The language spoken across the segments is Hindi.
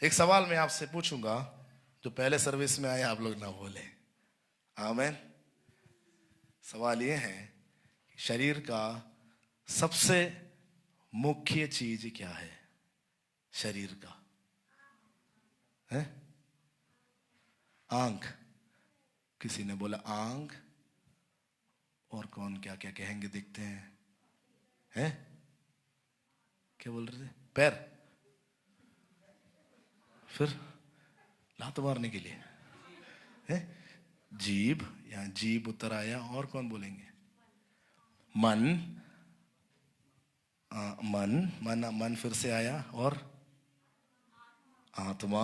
एक सवाल मैं आपसे पूछूंगा, जो पहले सर्विस में आए आप लोग ना बोले। आमीन। सवाल ये है कि शरीर का सबसे मुख्य चीज क्या है? शरीर का है आंख। किसी ने बोला आंख, और कौन क्या क्या कहेंगे देखते हैं। क्या बोल रहे थे? पैर, फिर लात मारने के लिए है जीभ, या जीभ उतर आया, और कौन बोलेंगे? मन, मन फिर से आया, और आत्मा,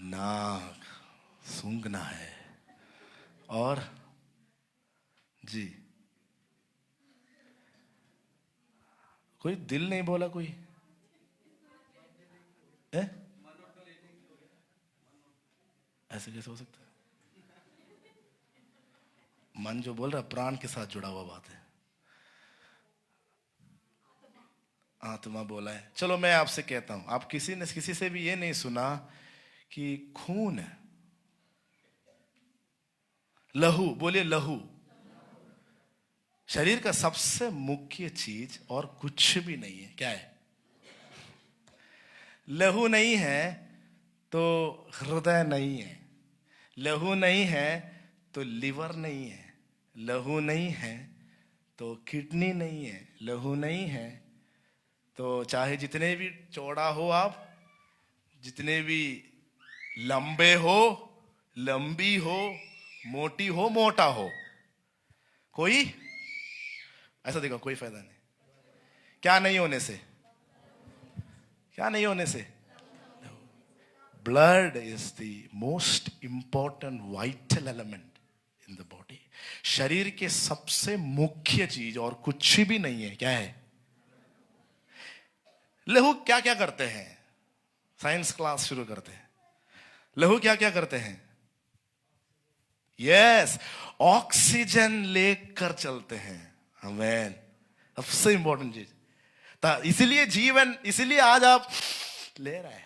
नाक, सूंघना है, और जी कोई दिल नहीं बोला कोई है? ऐसे कैसे हो सकता है? मन जो बोल रहा है प्राण के साथ जुड़ा हुआ बात है। आत्मा बोला है। चलो मैं आपसे कहता हूं, आप किसी ने किसी से भी ये नहीं सुना कि खून है, लहू, बोलिए लहू, शरीर का सबसे मुख्य चीज और कुछ भी नहीं है। क्या है? लहू नहीं है तो हृदय नहीं है, लहू नहीं है तो लिवर नहीं है, लहू नहीं है तो किडनी नहीं है, लहू नहीं है तो चाहे जितने भी चौड़ा हो आप, जितने भी लंबे हो, लंबी हो, मोटी हो, मोटा हो, कोई ऐसा देखो कोई फायदा नहीं। क्या नहीं होने से? क्या नहीं होने से? Blood is the most important vital element in the body. शरीर के सबसे मुख्य चीज और कुछ भी नहीं है। क्या है? लहू क्या क्या करते हैं? साइंस क्लास शुरू करते हैं। लहू क्या क्या करते हैं? यस, ऑक्सीजन लेकर चलते हैं। आमीन। सबसे इंपॉर्टेंट चीज, इसीलिए जीवन, इसीलिए आज आप ले रहे हैं।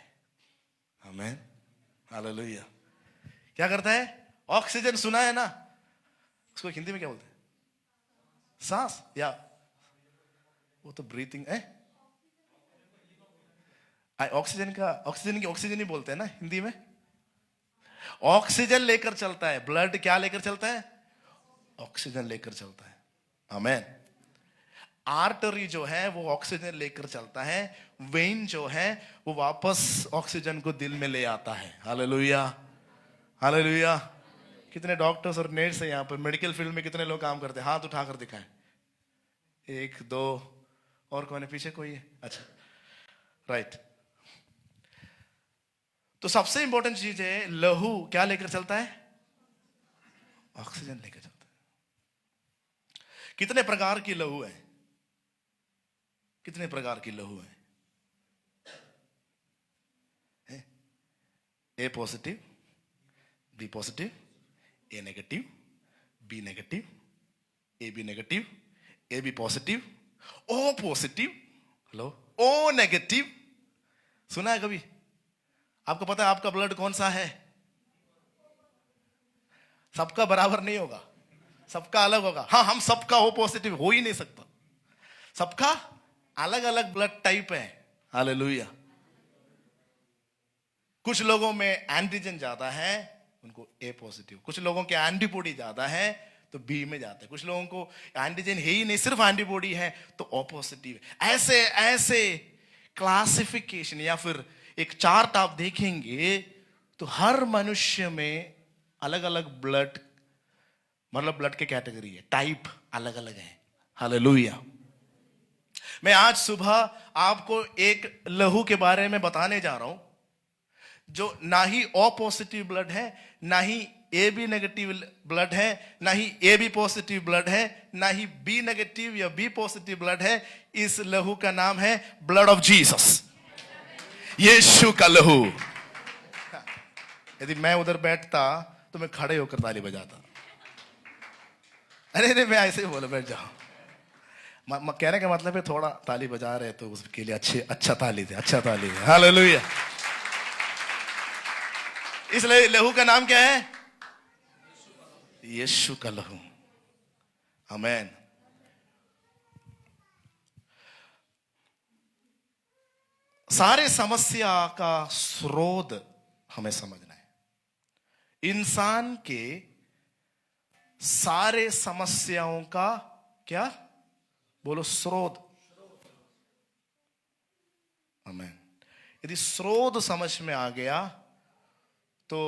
आमीन, हालेलुया। क्या करता है? ऑक्सीजन, सुना है ना उसको हिंदी में क्या बोलते हैं? सांस, या वो तो ब्रीथिंग है। ऑक्सीजन की ऑक्सीजन ही बोलते हैं ना हिंदी में। ऑक्सीजन लेकर चलता है। ब्लड क्या लेकर चलता है? ऑक्सीजन लेकर चलता है। आमीन। आर्टरी जो है वो ऑक्सीजन लेकर चलता है, वेन जो है वो वापस ऑक्सीजन को दिल में ले आता है। Hallelujah, hallelujah. कितने डॉक्टर्स और नर्स है यहाँ पर? मेडिकल फील्ड में कितने लोग काम करते हैं? हाथ उठाकर दिखाएं। एक, दो, और कौन है? पीछे कोई है? अच्छा, राइट। तो सबसे इंपॉर्टेंट चीज है, लहू क्या लेकर चलता है? ऑक्सीजन लेकर चलता है। कितने प्रकार की लहू है? कितने प्रकार की लहू है? A positive, B positive, A negative, B negative, A B negative, A B positive, O positive, hello, O negative. सुना है कभी? आपको पता है आपका ब्लड कौन सा है? सबका बराबर नहीं होगा, सबका अलग होगा। हाँ, हम सबका ओ पॉजिटिव हो ही नहीं सकता, सबका अलग अलग ब्लड टाइप है। हालेलुया। कुछ लोगों में एंटीजन ज्यादा है, उनको ए पॉजिटिव। कुछ लोगों के एंटीबॉडी ज्यादा है तो बी में जाते हैं। कुछ लोगों को एंटीजन है ही नहीं, सिर्फ एंटीबॉडी है तो ओ पॉजिटिव। ऐसे ऐसे क्लासिफिकेशन या फिर एक चार्ट आप देखेंगे तो हर मनुष्य में अलग अलग ब्लड, मतलब ब्लड के कैटेगरी है, टाइप अलग अलग है। हालेलुया। मैं आज सुबह आपको एक लहू के बारे में बताने जा रहा हूं, जो ना ही ओ पॉजिटिव ब्लड है, ना ही ए बी नेगेटिव ब्लड है, ना ही ए बी पॉजिटिव ब्लड है, ना ही बी नेगेटिव या बी पॉजिटिव ब्लड है। इस लहू का नाम है ब्लड ऑफ जीसस, यीशु का लहू। यदि मैं उधर बैठता तो मैं खड़े होकर ताली बजाता। अरे मैं ऐसे ही बोला, बैठ जाओ। कहने का मतलब है थोड़ा ताली बजा रहे तो उसके लिए अच्छा ताली दे, अच्छा ताली दे। हालेलुया। इसलिए लहू का नाम क्या है? यीशु का लहू। आमीन। सारे समस्या का स्रोत हमें समझना है। इंसान के सारे समस्याओं का क्या बोलो? स्रोत। आमीन। यदि स्रोत समझ में आ गया तो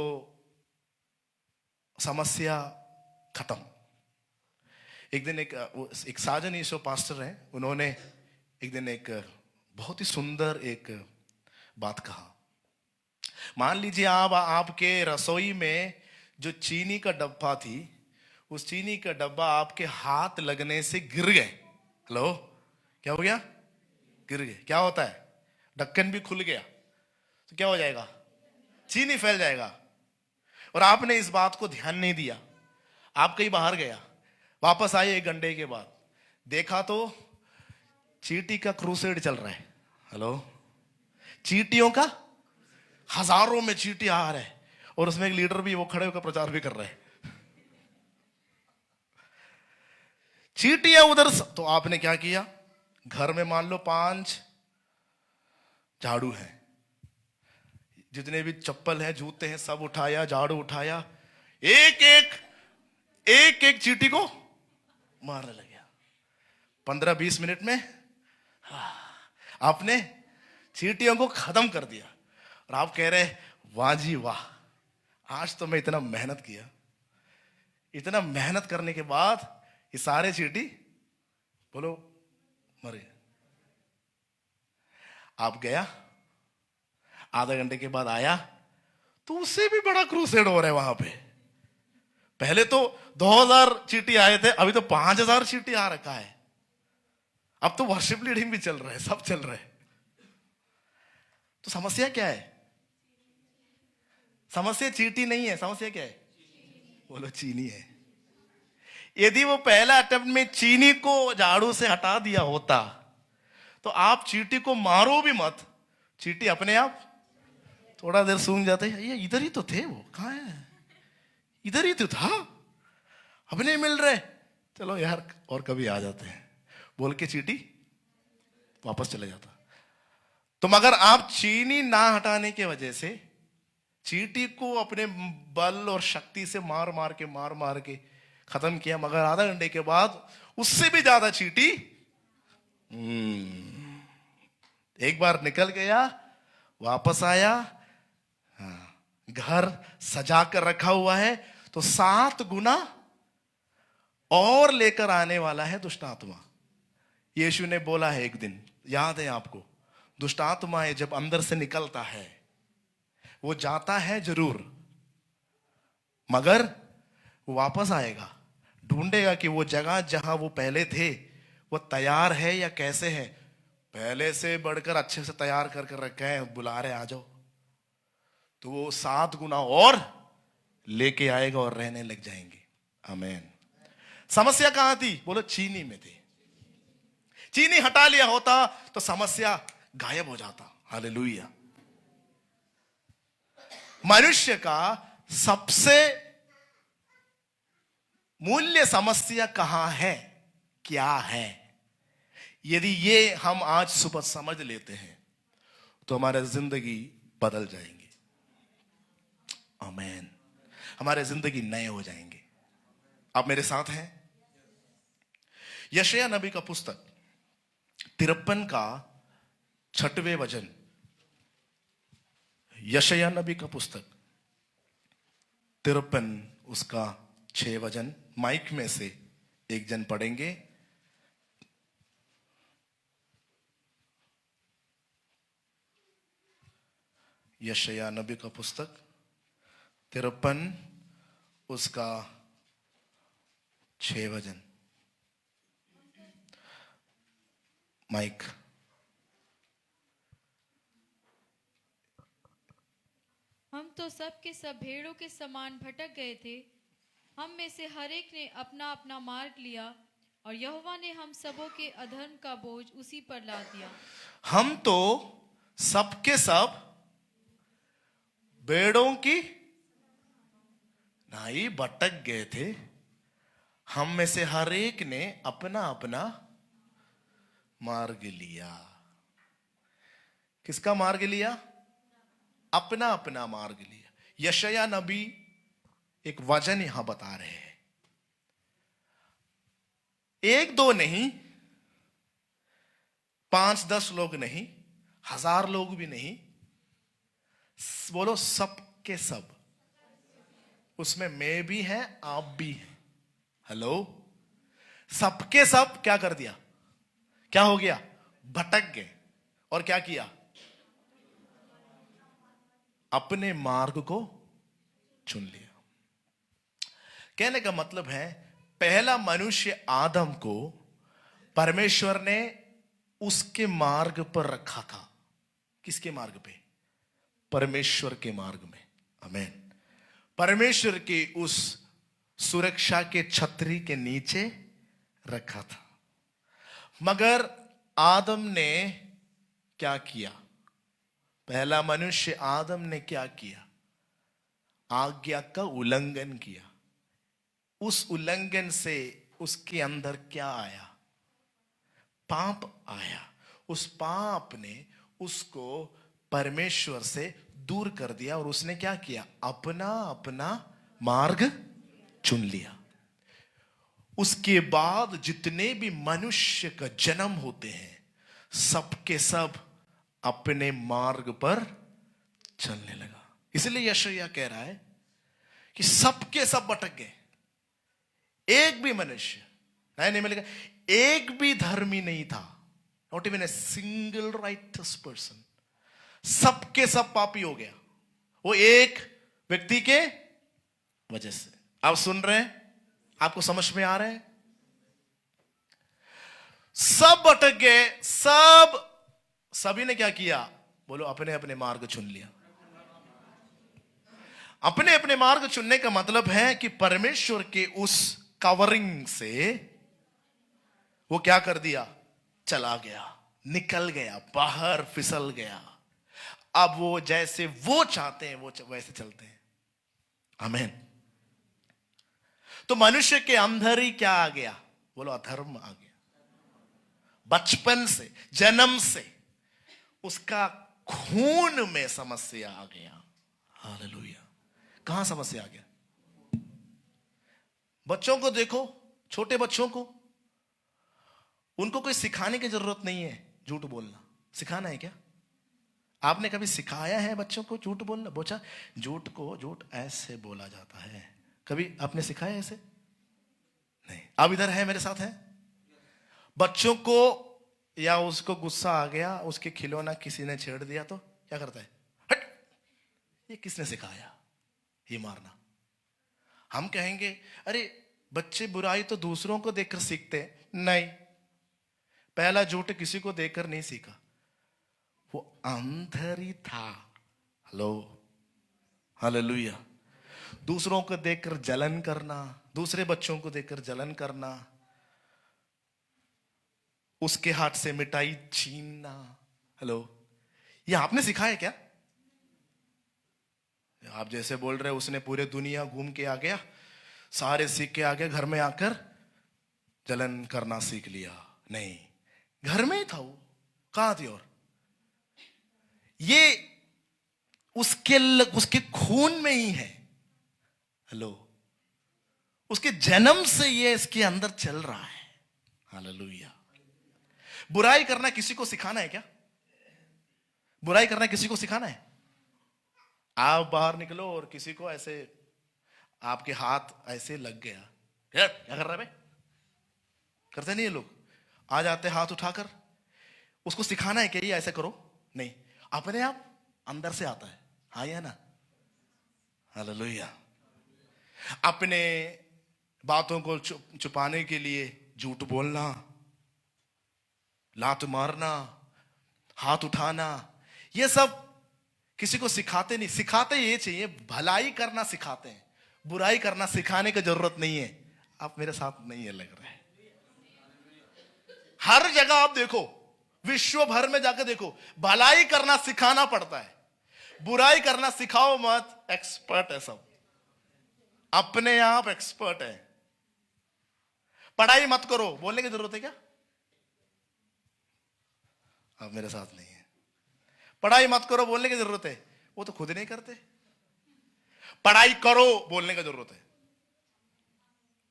समस्या खत्म। एक दिन एक साजन यीशु पास्टर हैं, उन्होंने एक दिन एक बहुत ही सुंदर एक बात कहा। मान लीजिए आपके रसोई में जो चीनी का डब्बा थी, उस चीनी का डब्बा आपके हाथ लगने से गिर गए। हेलो, क्या हो गया? गिर गए। क्या होता है? ढक्कन भी खुल गया तो क्या हो जाएगा? चीनी फैल जाएगा। और आपने इस बात को ध्यान नहीं दिया। आप कहीं बाहर गया, वापस आए 1 घंटे के बाद, देखा तो चींटी का क्रूसेड चल रहा है। हेलो, चींटियों का हजारों में चींटी आ रहे हैं और उसमें एक लीडर भी वो खड़े होकर प्रचार भी कर रहे हैं। चींटियां उधर। तो आपने क्या किया? घर में मान लो 5 झाड़ू हैं, जितने भी चप्पल हैं, जूते हैं, सब उठाया, झाड़ू उठाया, एक एक चींटी को मारने लगे। 15-20 मिनट में आपने चींटियों को खत्म कर दिया। और आप कह रहे वाह जी वाह, आज तो मैं इतना मेहनत किया। इतना मेहनत करने के बाद ये सारे चींटी बोलो मरे। आप गया, आधा घंटे के बाद आया तो उससे भी बड़ा क्रूसेड हो रहा है वहां पे। पहले तो 2000 चींटी आए थे, अभी तो 5000 चींटी आ रखा है। अब तो वर्शिप लीडिंग भी चल रहा है, सब चल रहा है। तो समस्या क्या है? समस्या चींटी नहीं है। समस्या क्या है? बोलो चीनी है। यदि वो पहला अटेम्प्ट में चीनी को झाड़ू से हटा दिया होता तो आप चींटी को मारो भी मत, चींटी अपने आप थोड़ा देर सूंघ जाते। ये इधर ही तो थे, वो कहाँ है? इधर ही तो था, अब नहीं मिल रहे, चलो यार और कभी आ जाते हैं बोल के चींटी वापस चले जाता। तो मगर आप चीनी ना हटाने के वजह से चींटी को अपने बल और शक्ति से मार मार के खत्म किया। मगर आधा घंटे के बाद उससे भी ज्यादा चींटी एक बार निकल गया, वापस आया। हाँ, घर सजा कर रखा हुआ है तो 7 गुना और लेकर आने वाला है दुष्ट आत्मा। यीशु ने बोला है एक दिन, याद है आपको, दुष्ट आत्माएं जब अंदर से निकलता है वो जाता है जरूर, मगर वो वापस आएगा, ढूंढेगा कि वो जगह जहां वो पहले थे वो तैयार है या कैसे है। पहले से बढ़कर अच्छे से तैयार कर रखे हैं, बुला रहे आ जाओ, तो वो 7 गुना और लेके आएगा और रहने लग जाएंगे। आमीन। समस्या कहां थी? बोलो चीनी में थी। चीनी हटा लिया होता तो समस्या गायब हो जाता। हालेलुया। मनुष्य का सबसे मूल्य समस्या कहां है, क्या है? यदि ये हम आज सुबह समझ लेते हैं तो हमारी जिंदगी बदल जाएंगी। आमीन। हमारे जिंदगी नए हो जाएंगे। आप मेरे साथ हैं? यशायाह नबी का पुस्तक 53 का 6वें वचन। यशायाह नबी का पुस्तक 53 उसका 6 वचन। माइक में से एक जन पढ़ेंगे। यशायाह नबी का पुस्तक 53 उसका 6 वचन। माइक। हम तो सब के सब भेड़ों के समान भटक गए थे, हम में से हर एक ने अपना अपना मार्ग लिया, और यहोवा ने हम सबों के अधर्म का बोझ उसी पर ला दिया। हम तो सबके सब भेड़ों की नाई भटक गए थे, हम में से हर एक ने अपना अपना मार्ग लिया। किसका मार्ग लिया? अपना अपना मार्ग लिया। यशायाह नबी एक वचन यहां बता रहे हैं, एक दो नहीं, 5-10 लोग नहीं, 1000 लोग भी नहीं, बोलो सबके सब। उसमें मैं भी है, आप भी हैं। हेलो, सबके सब क्या कर दिया? क्या हो गया? भटक गए। और क्या किया? अपने मार्ग को चुन लिया। कहने का मतलब है, पहला मनुष्य आदम को परमेश्वर ने उसके मार्ग पर रखा था। किसके मार्ग पे? परमेश्वर के मार्ग में। आमीन। परमेश्वर की उस सुरक्षा के छतरी के नीचे रखा था। मगर आदम ने क्या किया? पहला मनुष्य आदम ने क्या किया? आज्ञा का उल्लंघन किया। उस उल्लंघन से उसके अंदर क्या आया? पाप आया। उस पाप ने उसको परमेश्वर से दूर कर दिया और उसने क्या किया? अपना अपना मार्ग चुन लिया। उसके बाद जितने भी मनुष्य का जन्म होते हैं, सबके सब अपने मार्ग पर चलने लगा। इसलिए यशायाह कह रहा है कि सबके सब भटक गए, एक भी मनुष्य नहीं मिलेगा, एक भी धर्मी नहीं था। Not even a single rights person. सबके सब पापी हो गया, वो एक व्यक्ति के वजह से। आप सुन रहे हैं? आपको समझ में आ रहा है? सब भटक गए, सभी ने क्या किया? बोलो, अपने अपने मार्ग चुन लिया। अपने अपने मार्ग चुनने का मतलब है कि परमेश्वर के उस कवरिंग से वो क्या कर दिया? चला गया, निकल गया, बाहर फिसल गया। अब वो जैसे वो चाहते हैं वो वैसे चलते हैं। आमीन। तो मनुष्य के अंदर ही क्या आ गया? बोलो, अधर्म आ गया। बचपन से, जन्म से उसका खून में समस्या आ गया। हालेलुया। कहां समस्या आ गया? बच्चों को देखो, छोटे बच्चों को, उनको कोई सिखाने की जरूरत नहीं है झूठ बोलना। सिखाना है क्या? आपने कभी सिखाया है बच्चों को झूठ बोलना? बोचा, झूठ को झूठ ऐसे बोला जाता है। कभी आपने सिखाया ऐसे? नहीं। अब इधर है, मेरे साथ है। बच्चों को या उसको गुस्सा आ गया, उसके खिलौना किसी ने छेड़ दिया तो क्या करता है? हट! ये किसने सिखाया ये मारना? हम कहेंगे, अरे बच्चे बुराई तो दूसरों को देखकर सीखते हैं। नहीं, पहला झूठ किसी को देखकर नहीं सीखा, वो अंदर ही था। Hello, hallelujah. दूसरों को देखकर जलन करना, दूसरे बच्चों को देखकर जलन करना, उसके हाथ से मिठाई छीनना। हेलो, ये आपने सिखाया क्या? आप जैसे बोल रहे उसने पूरे दुनिया घूम के आ गया, सारे सीख के आ गया, घर में आकर जलन करना सीख लिया। नहीं, घर में ही था वो। कहां थी? और ये उसके खून में ही है। हेलो, उसके जन्म से ये इसके अंदर चल रहा है। हालेलुया। बुराई करना किसी को सिखाना है क्या? बुराई करना किसी को सिखाना है? आप बाहर निकलो और किसी को ऐसे आपके हाथ ऐसे लग गया, क्या कर रहा है? करते नहीं ये लोग? आ जाते हाथ उठाकर। उसको सिखाना है क्या ये ऐसे करो? नहीं, अपने आप अंदर से आता है। हाँ या ना? हालेलुया। अपने बातों को छुपाने के लिए झूठ बोलना, लात मारना, हाथ उठाना, ये सब किसी को सिखाते नहीं। सिखाते ये चाहिए, भलाई करना सिखाते हैं, बुराई करना सिखाने की जरूरत नहीं है। आप मेरे साथ नहीं है लग रहा है। हर जगह आप देखो, विश्व भर में जाकर देखो, भलाई करना सिखाना पड़ता है, बुराई करना सिखाओ मत। एक्सपर्ट है सब, अपने आप एक्सपर्ट है। पढ़ाई मत करो, बोलने की जरूरत है क्या? आप मेरे साथ नहीं है। पढ़ाई मत करो बोलने की जरूरत है? वो तो खुद नहीं करते। पढ़ाई करो बोलने की जरूरत है।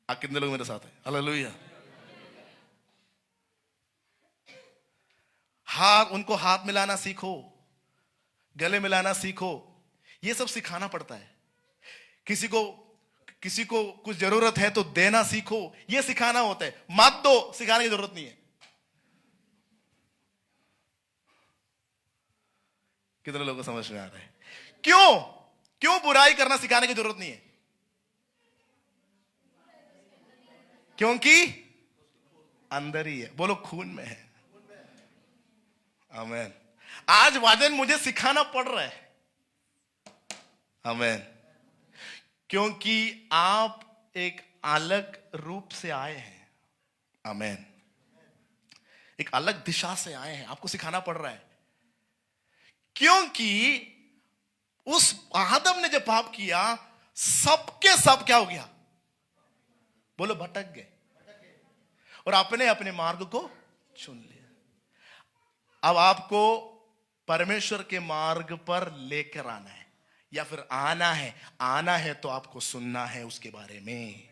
आप कितने लोग मेरे साथ हैं? हालेलुया। हाथ, उनको हाथ मिलाना सीखो, गले मिलाना सीखो, ये सब सिखाना पड़ता है। किसी को कुछ जरूरत है तो देना सीखो, ये सिखाना होता है। मत दो, सिखाने की जरूरत नहीं है। कितने लोगों को समझ में आ रहा है? क्यों बुराई करना सिखाने की जरूरत नहीं है? क्योंकि अंदर ही है। बोलो, खून में है। आमीन। आज वचन मुझे सिखाना पड़ रहा है। आमीन। क्योंकि आप एक अलग रूप से आए हैं। आमीन। एक अलग दिशा से आए हैं, आपको सिखाना पड़ रहा है। क्योंकि उस आदम ने जब पाप किया, सबके सब क्या हो गया? बोलो, भटक गए और अपने अपने मार्ग को चुन लिया। अब आपको परमेश्वर के मार्ग पर लेकर आना है, या फिर आना है तो आपको सुनना है उसके बारे में।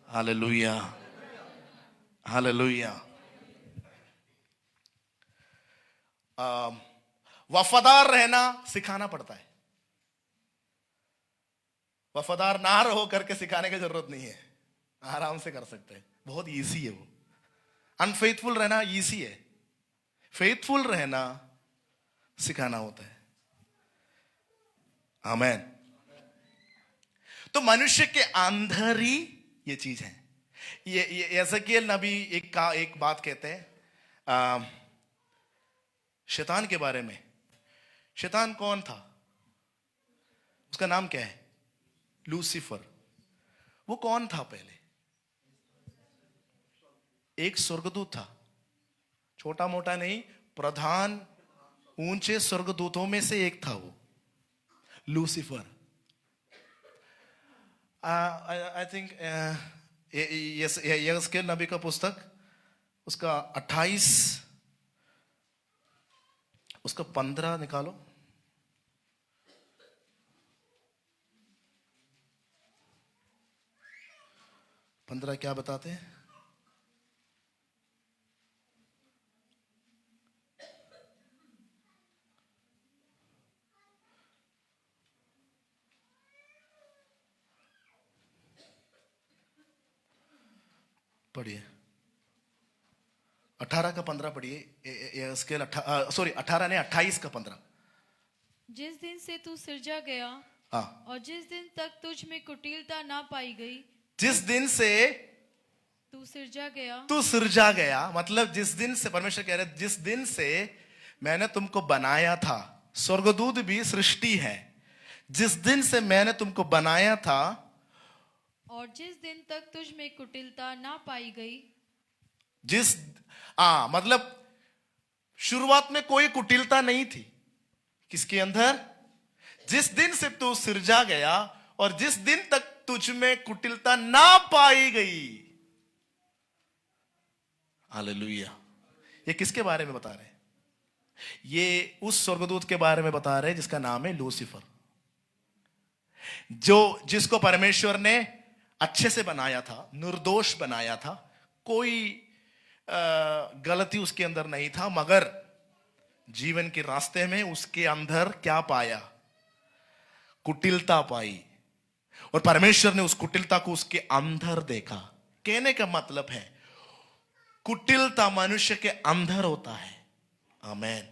Hallelujah, hallelujah. वफादार रहना सिखाना पड़ता है। वफादार ना रहो करके सिखाने की जरूरत नहीं है, आराम से कर सकते हैं। बहुत इजी है वो। अनफेथफुल रहना इजी है, फेथफुल रहना सिखाना होता है। आमीन। तो मनुष्य के अंदर ही ये चीज है। ये एजेकियल नबी एक बात कहते हैं शैतान के बारे में। शैतान कौन था? उसका नाम क्या है? लूसीफर। वो कौन था? पहले एक स्वर्गदूत था, छोटा मोटा नहीं, प्रधान ऊंचे स्वर्गदूतों में से एक था वो, लूसीफर। आई थिंक यहेजकेल नबी का पुस्तक, उसका 28, उसका 15 निकालो। 15 क्या बताते हैं? पढ़िए, 18 का 15 पढ़िए। स्केल 18 ने 28 का 15। जिस दिन से तू सिरजा गया, हाँ, और जिस दिन तक तुझ में कुटिलता ना पाई गई। जिस दिन से तू सिरजा गया, तू सिरजा गया, मतलब जिस दिन से, परमेश्वर कह रहे जिस दिन से मैंने तुमको बनाया था। स्वर्गदूत भी सृष्टि है। जिस दिन से मैंने तुमको बनाया था, और जिस दिन तक तुझ में कुटिलता ना पाई गई। मतलब शुरुआत में कोई कुटिलता नहीं थी किसके अंदर? जिस दिन से तू सिरजा गया और जिस दिन तक तुझ में कुटिलता ना पाई गई। हालेलुया। ये किसके बारे में बता रहे हैं? ये उस स्वर्गदूत के बारे में बता रहे हैं जिसका नाम है लूसीफर, जिसको परमेश्वर ने अच्छे से बनाया था, निर्दोष बनाया था, कोई गलती उसके अंदर नहीं था, मगर जीवन के रास्ते में उसके अंदर क्या पाया? कुटिलता पाई। और परमेश्वर ने उस कुटिलता को उसके अंदर देखा। कहने का मतलब है, कुटिलता मनुष्य के अंदर होता है। आमीन।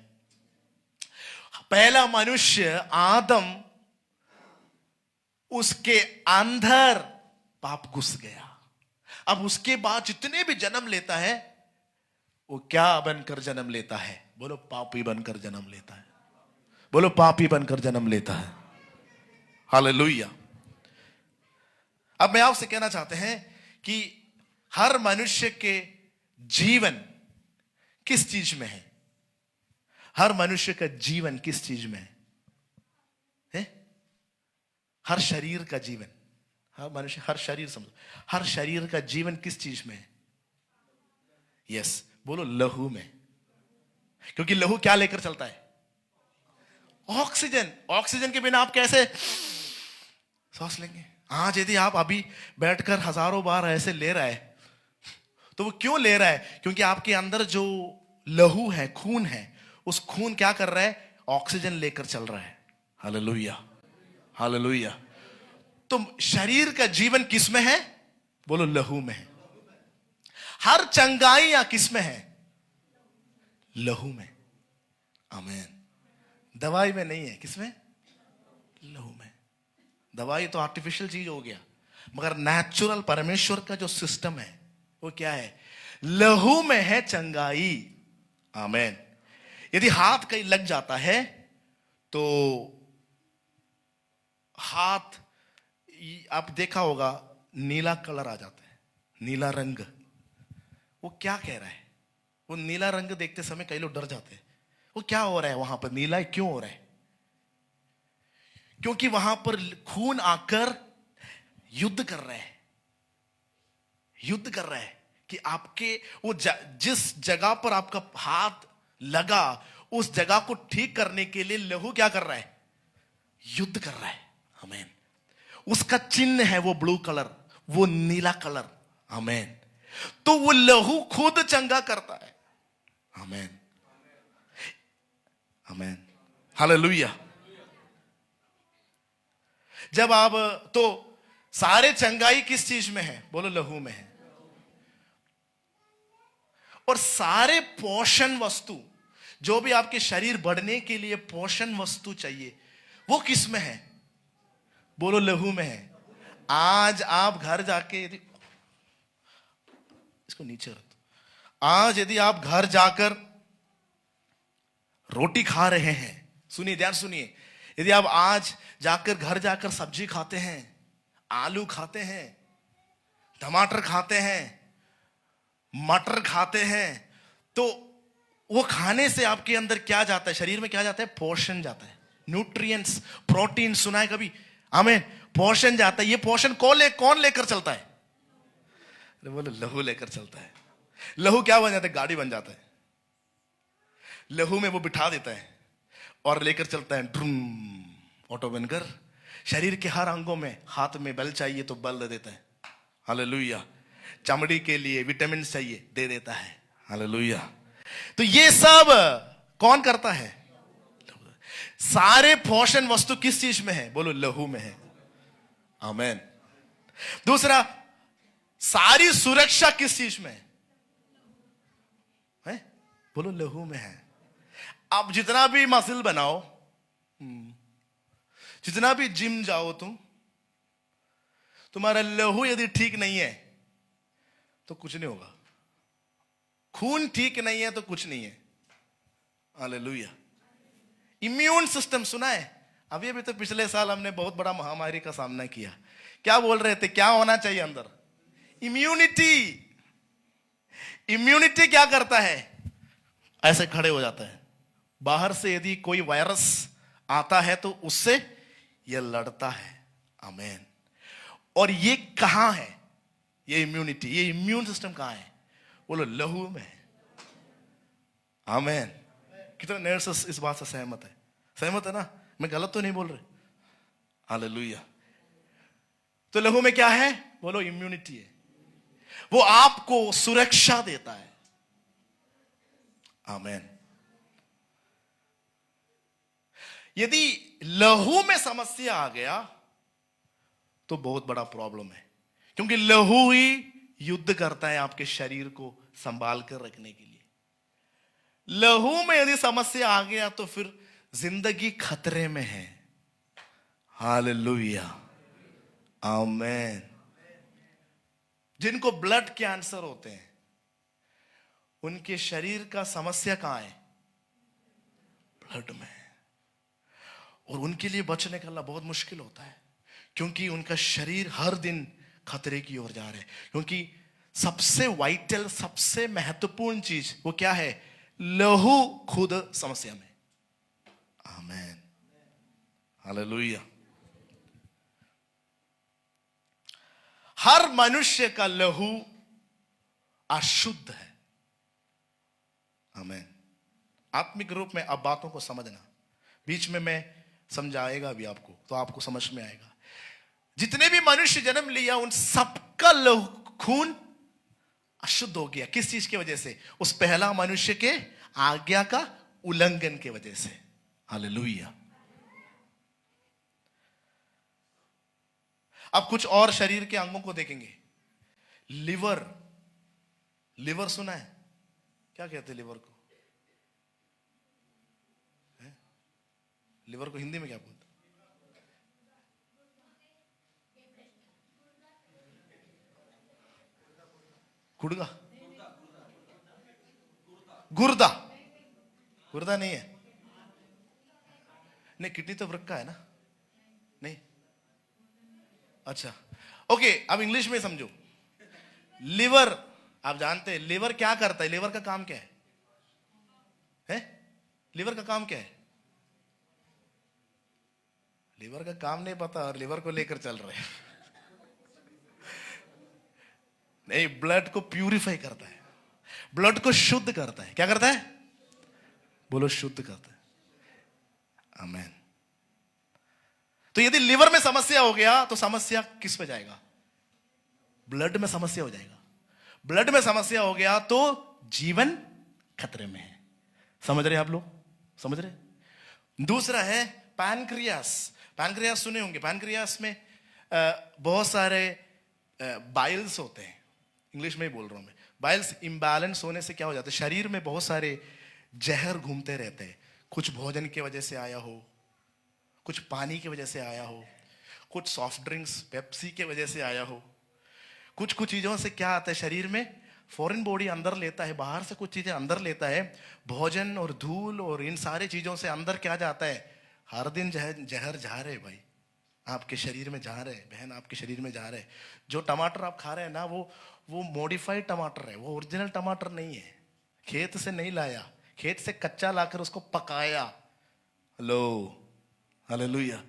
पहला मनुष्य आदम, उसके अंदर पाप घुस गया। अब उसके बाद जितने भी जन्म लेता है, वो क्या बनकर जन्म लेता है? बोलो, पापी बनकर जन्म लेता है। बोलो, पापी बनकर जन्म लेता है। हालेलुया। अब मैं आपसे कहना चाहते हैं कि हर मनुष्य के जीवन किस चीज में है? हर मनुष्य का जीवन किस चीज में है? हर शरीर का जीवन, हर मनुष्य, हर शरीर समझो, हर शरीर का जीवन किस चीज में है? यस, बोलो लहू में। क्योंकि लहू क्या लेकर चलता है? ऑक्सीजन। ऑक्सीजन के बिना आप कैसे सांस लेंगे? आज यदि आप अभी बैठकर हजारों बार ऐसे ले रहा है, तो वो क्यों ले रहा है? क्योंकि आपके अंदर जो लहू है, खून है, उस खून क्या कर रहा है? ऑक्सीजन लेकर चल रहा है। Hallelujah, hallelujah. तो शरीर का जीवन किस में है? बोलो लहू में है। हर चंगाई किस में है? लहू में। आमीन। दवाई में नहीं है, किसमें? लहू में। दवाई तो आर्टिफिशियल चीज हो गया, मगर नेचुरल परमेश्वर का जो सिस्टम है वो क्या है? लहू में है चंगाई। आमीन। यदि हाथ कहीं लग जाता है तो हाथ, आप देखा होगा, नीला कलर आ जाता है, नीला रंग। वो क्या कह रहा है? वो नीला रंग देखते समय कई लोग डर जाते हैं। वो क्या हो रहा है वहां पर? नीला क्यों हो रहा है? क्योंकि वहां पर खून आकर युद्ध कर रहा है, युद्ध कर रहा है कि आपके वो जिस जगह पर आपका हाथ लगा, उस जगह को ठीक करने के लिए लहू क्या कर रहा है? युद्ध कर रहा है। आमीन। उसका चिन्ह है वो ब्लू कलर, वो नीला कलर। आमीन। तो वो लहू खुद चंगा करता है। आमीन, आमीन, हालेलुया। जब आप, तो सारे चंगाई किस चीज में है? बोलो लहू में है। और सारे पोषण वस्तु, जो भी आपके शरीर बढ़ने के लिए पोषण वस्तु चाहिए, वो किस में है? बोलो लहू में है। आज आप घर जाके, यदि इसको नीचे रख दो, आज यदि आप घर जाकर रोटी खा रहे हैं, सुनिए, ध्यान सुनिए, यदि आप आज जाकर घर जाकर सब्जी खाते हैं, आलू खाते हैं, टमाटर खाते हैं, मटर खाते हैं, तो वो खाने से आपके अंदर क्या जाता है? शरीर में क्या जाता है? पोषण जाता है, न्यूट्रिएंट्स, प्रोटीन। सुना है कभी? आमीन। पोषण जाता है। ये पोषण कौन लेकर चलता है? बोलो लहू लेकर चलता है। लहू क्या बन जाता है? गाड़ी बन जाता है। लहू में वो बिठा देता है और लेकर चलता है, ड्रूम, ऑटो बनकर। शरीर के हर अंगों में, हाथ में बल चाहिए तो बल दे देता है। हालेलुया। चमड़ी के लिए विटामिन चाहिए, दे देता है। हालेलुया। तो ये सब कौन करता है? सारे पोषण वस्तु किस चीज में है? बोलो लहू में है। आमीन। दूसरा, सारी सुरक्षा किस चीज में है? बोलो लहू में है। आप जितना भी मसल बनाओ, जितना भी जिम जाओ, तुम्हारा लहू यदि ठीक नहीं है तो कुछ नहीं होगा। खून ठीक नहीं है तो कुछ नहीं है। हालेलुया। इम्यून सिस्टम सुना है? अभी तो पिछले साल हमने बहुत बड़ा महामारी का सामना किया। क्या बोल रहे थे? क्या होना चाहिए अंदर? इम्यूनिटी। इम्यूनिटी क्या करता है? ऐसे खड़े हो जाता है। बाहर से यदि कोई वायरस आता है तो उससे यह लड़ता है। आमीन। और ये कहां है? ये इम्यूनिटी, ये इम्यून सिस्टम कहां है? बोलो लहू में। आमीन। कितने नर्स इस बात से सहमत है? सहमत है ना? मैं गलत तो नहीं बोल रहे? हालेलुया। तो लहू में क्या है? बोलो इम्यूनिटी है। वो आपको सुरक्षा देता है। आमीन। यदि लहू में समस्या आ गया तो बहुत बड़ा प्रॉब्लम है, क्योंकि लहू ही युद्ध करता है आपके शरीर को संभाल कर रखने के लिए। लहू में यदि समस्या आ गया तो फिर जिंदगी खतरे में है। हालेलुया। आमीन। जिनको ब्लड कैंसर होते हैं, उनके शरीर का समस्या कहां है? ब्लड में। और उनके लिए बचने का बहुत मुश्किल होता है, क्योंकि उनका शरीर हर दिन खतरे की ओर जा रहा है। क्योंकि सबसे वाइटल, सबसे महत्वपूर्ण चीज वो क्या है? लहू खुद समस्या में। आमेन, हालेलुया। हर मनुष्य का लहू अशुद्ध है। आमेन। आत्मिक रूप में अब बातों को समझना, बीच में मैं समझाएगा भी आपको, तो आपको समझ में आएगा। जितने भी मनुष्य जन्म लिया उन सबका लहू खून अशुद्ध हो गया। किस चीज की वजह से? उस पहला मनुष्य के आज्ञा का उल्लंघन की वजह से। हालेलुया। अब कुछ और शरीर के अंगों को देखेंगे। लिवर, लिवर सुना है? क्या कहते हैं लिवर को? लिवर को हिंदी में क्या बोलते? गुर्दा, गुर्दा, गुर्दा नहीं है। नहीं, किडनी तो वृक्का है ना? नहीं, अच्छा ओके। अब इंग्लिश में समझो। लिवर, आप जानते हैं लिवर क्या करता है? लिवर का काम क्या है? लिवर का काम क्या है? लिवर का काम नहीं पता और लिवर को लेकर चल रहे हैं। नहीं, ब्लड को प्यूरिफाई करता है, ब्लड को शुद्ध करता है। क्या करता है? बोलो, शुद्ध करता है। आमेन। तो यदि लिवर में समस्या हो गया तो समस्या किस पे जाएगा? ब्लड में समस्या हो जाएगा। ब्लड में समस्या हो गया तो जीवन खतरे में है। समझ रहे आप लोग? समझ रहे? दूसरा है पैनक्रियास। पैनक्रियास सुने होंगे। पैनक्रियास में बहुत सारे बाइल्स होते हैं। इंग्लिश में ही बोल रहा हूं मैं। बाइल्स इम्बैलेंस होने से क्या हो जाता है? शरीर में बहुत सारे जहर घूमते रहते हैं। कुछ भोजन की वजह से आया हो, कुछ पानी की वजह से आया हो, कुछ सॉफ्ट ड्रिंक्स पेप्सी की वजह से आया हो। कुछ कुछ चीजों से क्या आता है शरीर में? फॉरेन बॉडी अंदर लेता है, बाहर से कुछ चीजें अंदर लेता है। भोजन और धूल और इन सारे चीजों से अंदर क्या जाता है? हर दिन जहर जा रहे भाई, आपके शरीर में जा रहे, बहन आपके शरीर में जा रहे। जो टमाटर आप खा रहे हैं ना, वो मॉडिफाइड टमाटर है, वो ओरिजिनल टमाटर नहीं है। खेत से नहीं लाया, खेत से कच्चा लाकर उसको पकाया। Hello, hallelujah.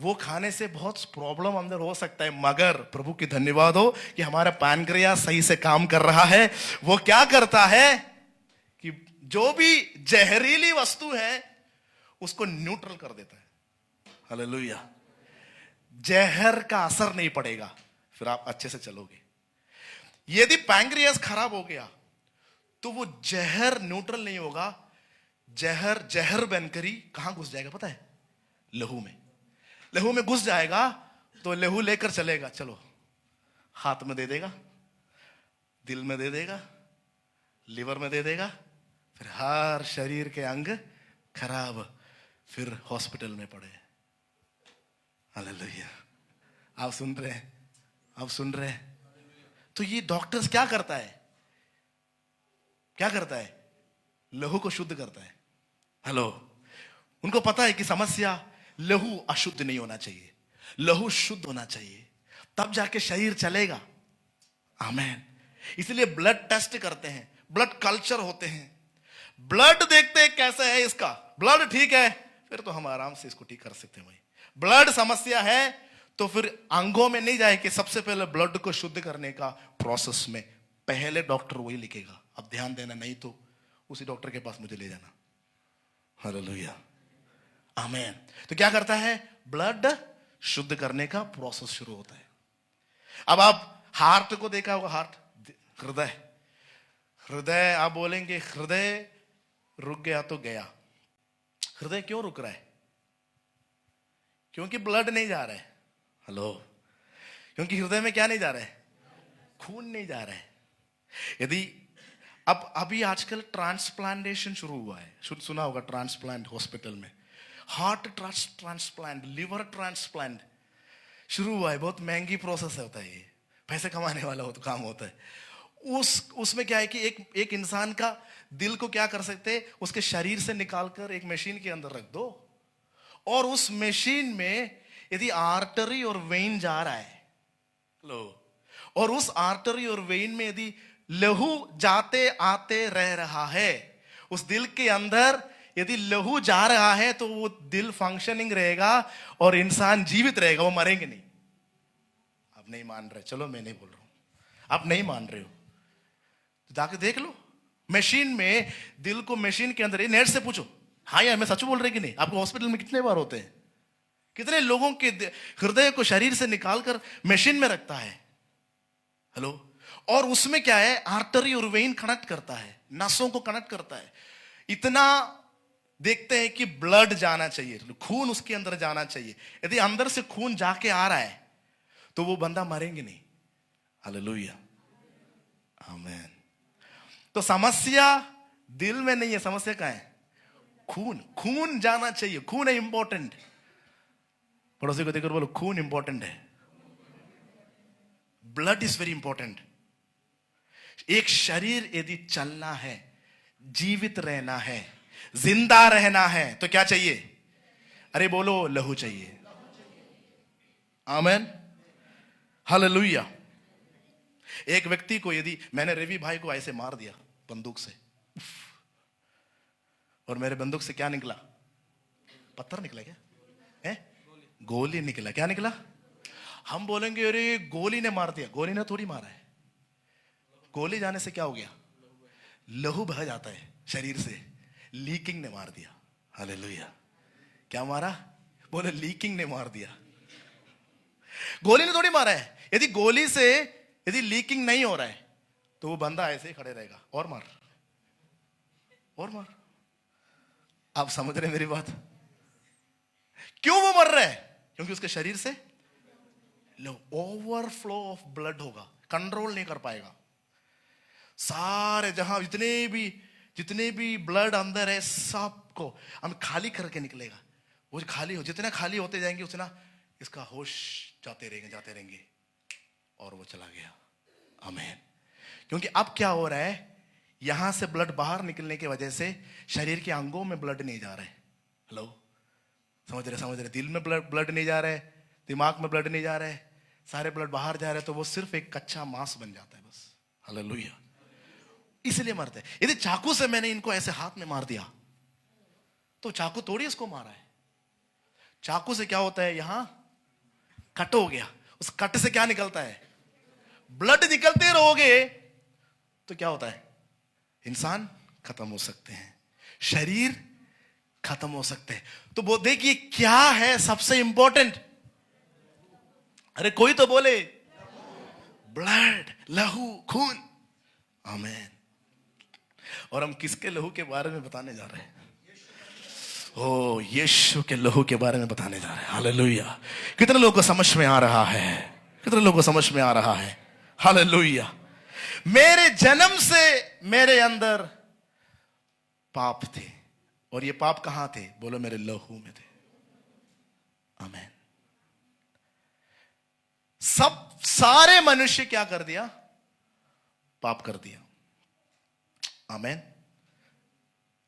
वो खाने से बहुत प्रॉब्लम अंदर हो सकता है, मगर प्रभु की धन्यवाद हो कि हमारा पैनक्रियास सही से काम कर रहा है। वो क्या करता है कि जो भी जहरीली वस्तु है उसको न्यूट्रल कर देता है। हालेलुया। जहर का असर नहीं पड़ेगा, फिर आप अच्छे से चलोगे। यदि पैनक्रियास खराब हो गया तो वो जहर न्यूट्रल नहीं होगा। जहर बनकर ही कहां घुस जाएगा पता है? लहू में। लहू में घुस जाएगा तो लहू लेकर चलेगा। चलो, हाथ में दे देगा, दिल में दे देगा, लिवर में दे देगा, फिर हर शरीर के अंग खराब, फिर हॉस्पिटल में पड़े। हालेलुया। आप सुन रहे हैं? आप सुन रहे हैं? तो ये डॉक्टर्स क्या करता है? क्या करता है? लहू को शुद्ध करता है। हेलो, उनको पता है कि समस्या लहू अशुद्ध नहीं होना चाहिए, लहू शुद्ध होना चाहिए, तब जाके शरीर चलेगा। आमेन। इसलिए ब्लड टेस्ट करते हैं, ब्लड कल्चर होते हैं, ब्लड देखते हैं कैसा है इसका। ब्लड ठीक है फिर तो हम आराम से इसको ठीक कर सकते हैं भाई। ब्लड समस्या है तो फिर अंगों में नहीं जाए कि सबसे पहले ब्लड को शुद्ध करने का प्रोसेस में पहले डॉक्टर वही लिखेगा। अब ध्यान देना, नहीं तो उसी डॉक्टर के पास मुझे ले जाना। हालेलुया, आमेन। तो क्या करता है? ब्लड शुद्ध करने का प्रोसेस शुरू होता है। अब आप हार्ट को देखा होगा, हार्ट, हृदय। हृदय, आप बोलेंगे हृदय रुक गया तो गया। हृदय क्यों रुक रहा है? क्योंकि ब्लड नहीं जा रहा है। हेलो, क्योंकि हृदय में क्या नहीं जा रहा है? खून नहीं जा रहा है। यदि अब अभी आजकल ट्रांसप्लांटेशन शुरू हुआ है, सुना होगा ट्रांसप्लांट हॉस्पिटल में। हार्ट ट्रांसप्लांट, लिवर ट्रांसप्लांट शुरू हुआ है। बहुत महंगी प्रोसेस होता है ये, पैसे कमाने वाला हो तो काम होता है। उसमें क्या है कि एक इंसान का दिल को क्या कर सकते हैं? उसके शरीर से निकालकर एक मशीन के अंदर रख दो, और उस मशीन में यदि आर्टरी और वेन जा रहा है, लो, और उस आर्टरी और वेन में यदि लहू जाते आते रह रहा है, उस दिल के अंदर यदि लहू जा रहा है तो वो दिल फंक्शनिंग रहेगा और इंसान जीवित रहेगा, वो मरेंगे नहीं। आप नहीं मान रहे, चलो मैं नहीं बोल रहा हूं, आप नहीं मान रहे हो तो जाके देख लो मशीन में, दिल को मशीन के अंदर, नेट से पूछो। हाँ यार मैं सच बोल रहे कि नहीं? आपको हॉस्पिटल में कितने बार होते हैं, कितने लोगों के हृदय को शरीर से निकालकर मशीन में रखता है। हेलो, और उसमें क्या है, आर्टरी और वेन कनेक्ट करता है, नसों को कनेक्ट करता है। इतना देखते हैं कि ब्लड जाना चाहिए, खून उसके अंदर जाना चाहिए। यदि अंदर से खून जाके आ रहा है तो वो बंदा मरेंगे नहीं। हालेलुया, आमीन। तो समस्या दिल में नहीं है, समस्या कहाँ है? खून। खून जाना चाहिए, खून है इंपॉर्टेंट। पड़ोसी को देखकर बोलो खून इंपॉर्टेंट है, ब्लड इज वेरी इंपॉर्टेंट। एक शरीर यदि चलना है, जीवित रहना है, जिंदा रहना है तो क्या चाहिए? अरे बोलो लहू चाहिए। आमीन, हालेलुया। एक व्यक्ति को, यदि मैंने रवि भाई को ऐसे मार दिया बंदूक से, और मेरे बंदूक से क्या निकला? पत्थर निकला क्या है? गोली निकला। क्या निकला? हम बोलेंगे अरे गोली ने मार दिया। गोली ने थोड़ी मारा है। गोली जाने से क्या हो गया? लहू बह जाता है शरीर से। लीकिंग ने मार दिया। हालेलुया। क्या मारा? बोले लीकिंग ने मार दिया। गोली ने थोड़ी मारा है। यदि गोली से यदि लीकिंग नहीं हो रहा है तो वो बंदा ऐसे ही खड़े रहेगा, और मार और मार। आप समझ रहे मेरी बात? क्यों वो मर रहा है? क्योंकि उसके शरीर से ओवरफ्लो ऑफ ब्लड होगा, कंट्रोल नहीं कर पाएगा। सारे जहां जितने भी ब्लड अंदर है सबको हम खाली करके निकलेगा। वो खाली हो, जितना खाली होते जाएंगे उतना इसका होश जाते रहेंगे और वो चला गया। आमीन। क्योंकि अब क्या हो रहा है, यहां से ब्लड बाहर निकलने की वजह से शरीर के अंगों में ब्लड नहीं जा रहा है। हेलो, समझ रहे? दिल में ब्लड नहीं जा रहा है, दिमाग में ब्लड नहीं जा रहा है, सारे ब्लड बाहर जा रहे हैं, तो वो सिर्फ एक कच्चा मांस बन जाता है बस। हालेलुया। इसलिए मरते हैं। यदि चाकू से मैंने इनको ऐसे हाथ में मार दिया तो चाकू तोड़ी इसको मारा है। चाकू से क्या होता है, यहां कट हो गया, उस कट से क्या निकलता है? ब्लड निकलते रहोगे तो क्या होता है? इंसान खत्म हो सकते हैं, शरीर खत्म हो सकते हैं। तो वो देखिए क्या है सबसे इंपॉर्टेंट? अरे कोई तो बोले, ब्लड, लहू, खून। आमीन। और हम किसके लहू के बारे में बताने जा रहे हैं? ओ, यीशु के लहू के बारे में बताने जा रहे हैं। हालेलुया। कितने लोगों को समझ में आ रहा है? कितने लोगों को समझ में आ रहा है? हालेलुया। मेरे जन्म से मेरे अंदर पाप थे, और ये पाप कहां थे? बोलो मेरे लहू में थे। आमीन। सारे मनुष्य क्या कर दिया? पाप कर दिया। आमीन।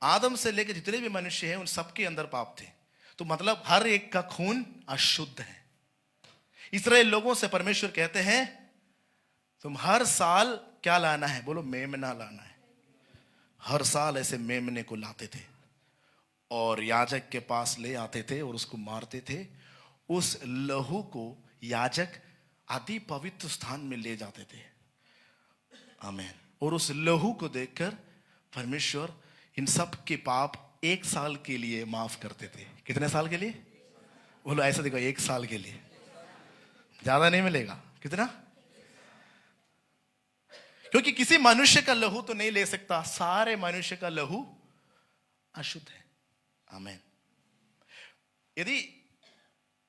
आदम से लेकर जितने भी मनुष्य हैं उन सबके अंदर पाप थे। तो मतलब हर एक का खून अशुद्ध है। इसराइल लोगों से परमेश्वर कहते हैं तुम हर साल क्या लाना है? बोलो मेमना लाना है। हर साल ऐसे मेमने को लाते थे और याजक के पास ले आते थे और उसको मारते थे। उस लहू को याजक अति पवित्र स्थान में ले जाते थे। आमीन। और उस लहू को देखकर परमेश्वर इन सब के पाप 1 साल के लिए माफ करते थे। कितने साल के लिए? बोलो ऐसा देखो, 1 साल के लिए। ज्यादा नहीं मिलेगा। कितना? क्योंकि किसी मनुष्य का लहू तो नहीं ले सकता, सारे मनुष्य का लहू अशुद्ध है। आमीन।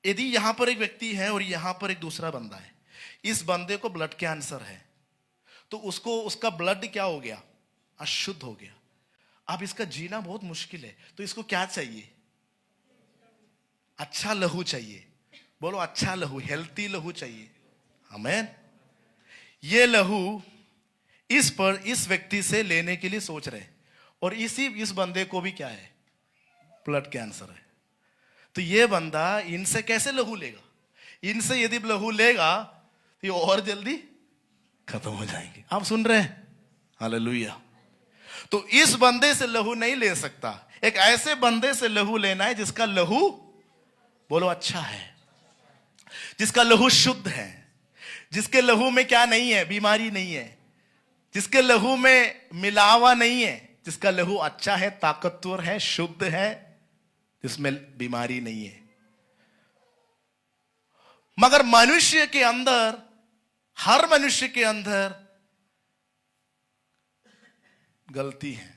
यदि यहां पर एक व्यक्ति है और यहां पर एक दूसरा बंदा है, इस बंदे को ब्लड कैंसर है, तो उसका ब्लड क्या हो गया? अशुद्ध हो गया। अब इसका जीना बहुत मुश्किल है, तो इसको क्या चाहिए? अच्छा लहू चाहिए। बोलो अच्छा लहू, हेल्थी लहू चाहिए। आमीन। ये लहू इस व्यक्ति से लेने के लिए सोच रहे, और इस बंदे को भी क्या है? ब्लड कैंसर है। तो ये बंदा इनसे कैसे लहू लेगा? इनसे यदि लहू लेगा तो ये और जल्दी खत्म हो जाएंगे। आप सुन रहे हैं? हालेलुया। तो इस बंदे से लहू नहीं ले सकता। एक ऐसे बंदे से लहू लेना है जिसका लहू, बोलो, अच्छा है, जिसका लहू शुद्ध है, जिसके लहू में क्या नहीं है, बीमारी नहीं है, जिसके लहू में मिलावा नहीं है, जिसका लहू अच्छा है, ताकतवर है, शुद्ध है, जिसमें बीमारी नहीं है। मगर मनुष्य के अंदर, हर मनुष्य के अंदर गलती है।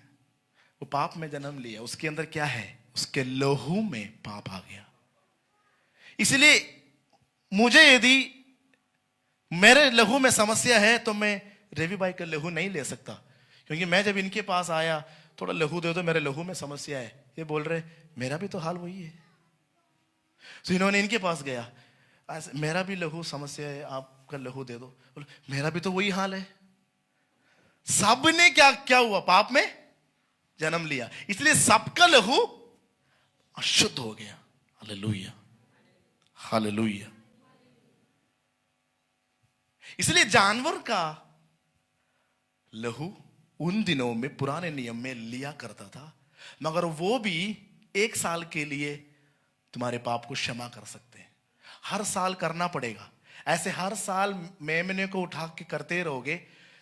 वो पाप में जन्म लिया, उसके अंदर क्या है, उसके लहू में पाप आ गया। इसलिए मुझे यदि मेरे लहू में समस्या है तो मैं रेवी भाई का लहू नहीं ले सकता, क्योंकि मैं जब इनके पास आया, थोड़ा लहू दे दो, मेरे लहू में समस्या है, ये बोल रहे मेरा भी तो हाल वही है। तो इन्होंने इनके पास गया, मेरा भी लहू समस्या है, आपका लहू दे दो, मेरा भी तो वही हाल है। सबने क्या क्या हुआ, पाप में जन्म लिया, इसलिए सबका लहू अशुद्ध हो गया। Hallelujah, hallelujah. इसलिए जानवर का लहू उन दिनों में पुराने नियम में लिया करता था, मगर वो भी 1 साल के लिए तुम्हारे पाप को क्षमा कर सकते हैं। हर साल करना पड़ेगा। ऐसे हर साल मेमने को उठा के करते रहोगे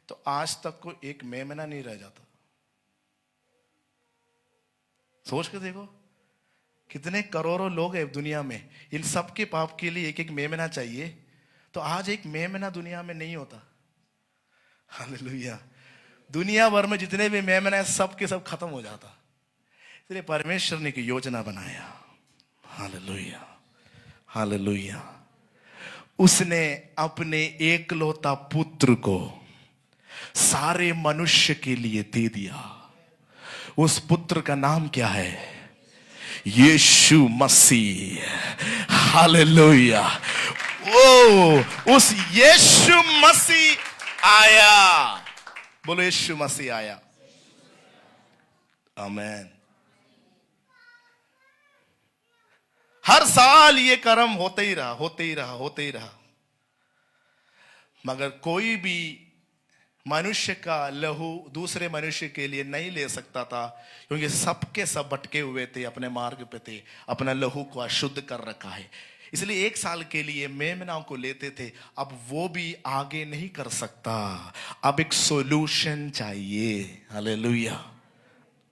तो आज तक को एक मेमना नहीं रह जाता। सोच के देखो, कितने करोड़ों लोग हैं दुनिया में, इन सब के पाप के लिए एक एक मेमना चाहिए, तो आज एक मेमना दुनिया में नहीं होता। हालेलुया। दुनिया भर में जितने भी मेमना है सब के सब खत्म हो जाता। इसलिए परमेश्वर ने एक योजना बनाया। Hallelujah, hallelujah. उसने अपने एकलौता पुत्र को सारे मनुष्य के लिए दे दिया। उस पुत्र का नाम क्या है? यीशु मसीह। हालेलुया। ओ, उस यीशु मसीह आया। बोलो, यीशु मसीह आया। आमीन। हर साल ये कर्म होते ही रहा, होते ही रहा, होते ही रहा, मगर कोई भी मनुष्य का लहू दूसरे मनुष्य के लिए नहीं ले सकता था, क्योंकि सबके सब भटके हुए थे, अपने मार्ग पे थे, अपना लहू को अशुद्ध कर रखा है। इसलिए 1 साल के लिए मेमना को लेते थे, अब वो भी आगे नहीं कर सकता, अब एक सॉल्यूशन चाहिए। हालेलुया,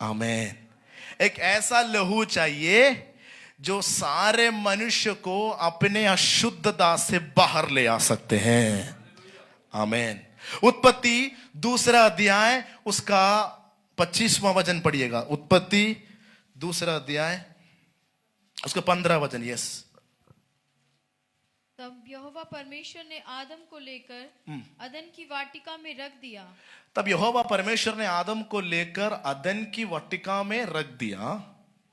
आमीन। एक ऐसा लहू चाहिए जो सारे मनुष्य को अपने अशुद्धता से बाहर ले आ सकते हैं। आमीन। उत्पत्ति 2 अध्याय उसका 25वां वचन पढ़िएगा। उत्पत्ति 2 अध्याय उसका 15 वचन। यस। तब यहोवा परमेश्वर ने आदम को लेकर अदन की वाटिका में रख दिया। तब यहोवा परमेश्वर ने आदम को लेकर अदन की वाटिका में रख दिया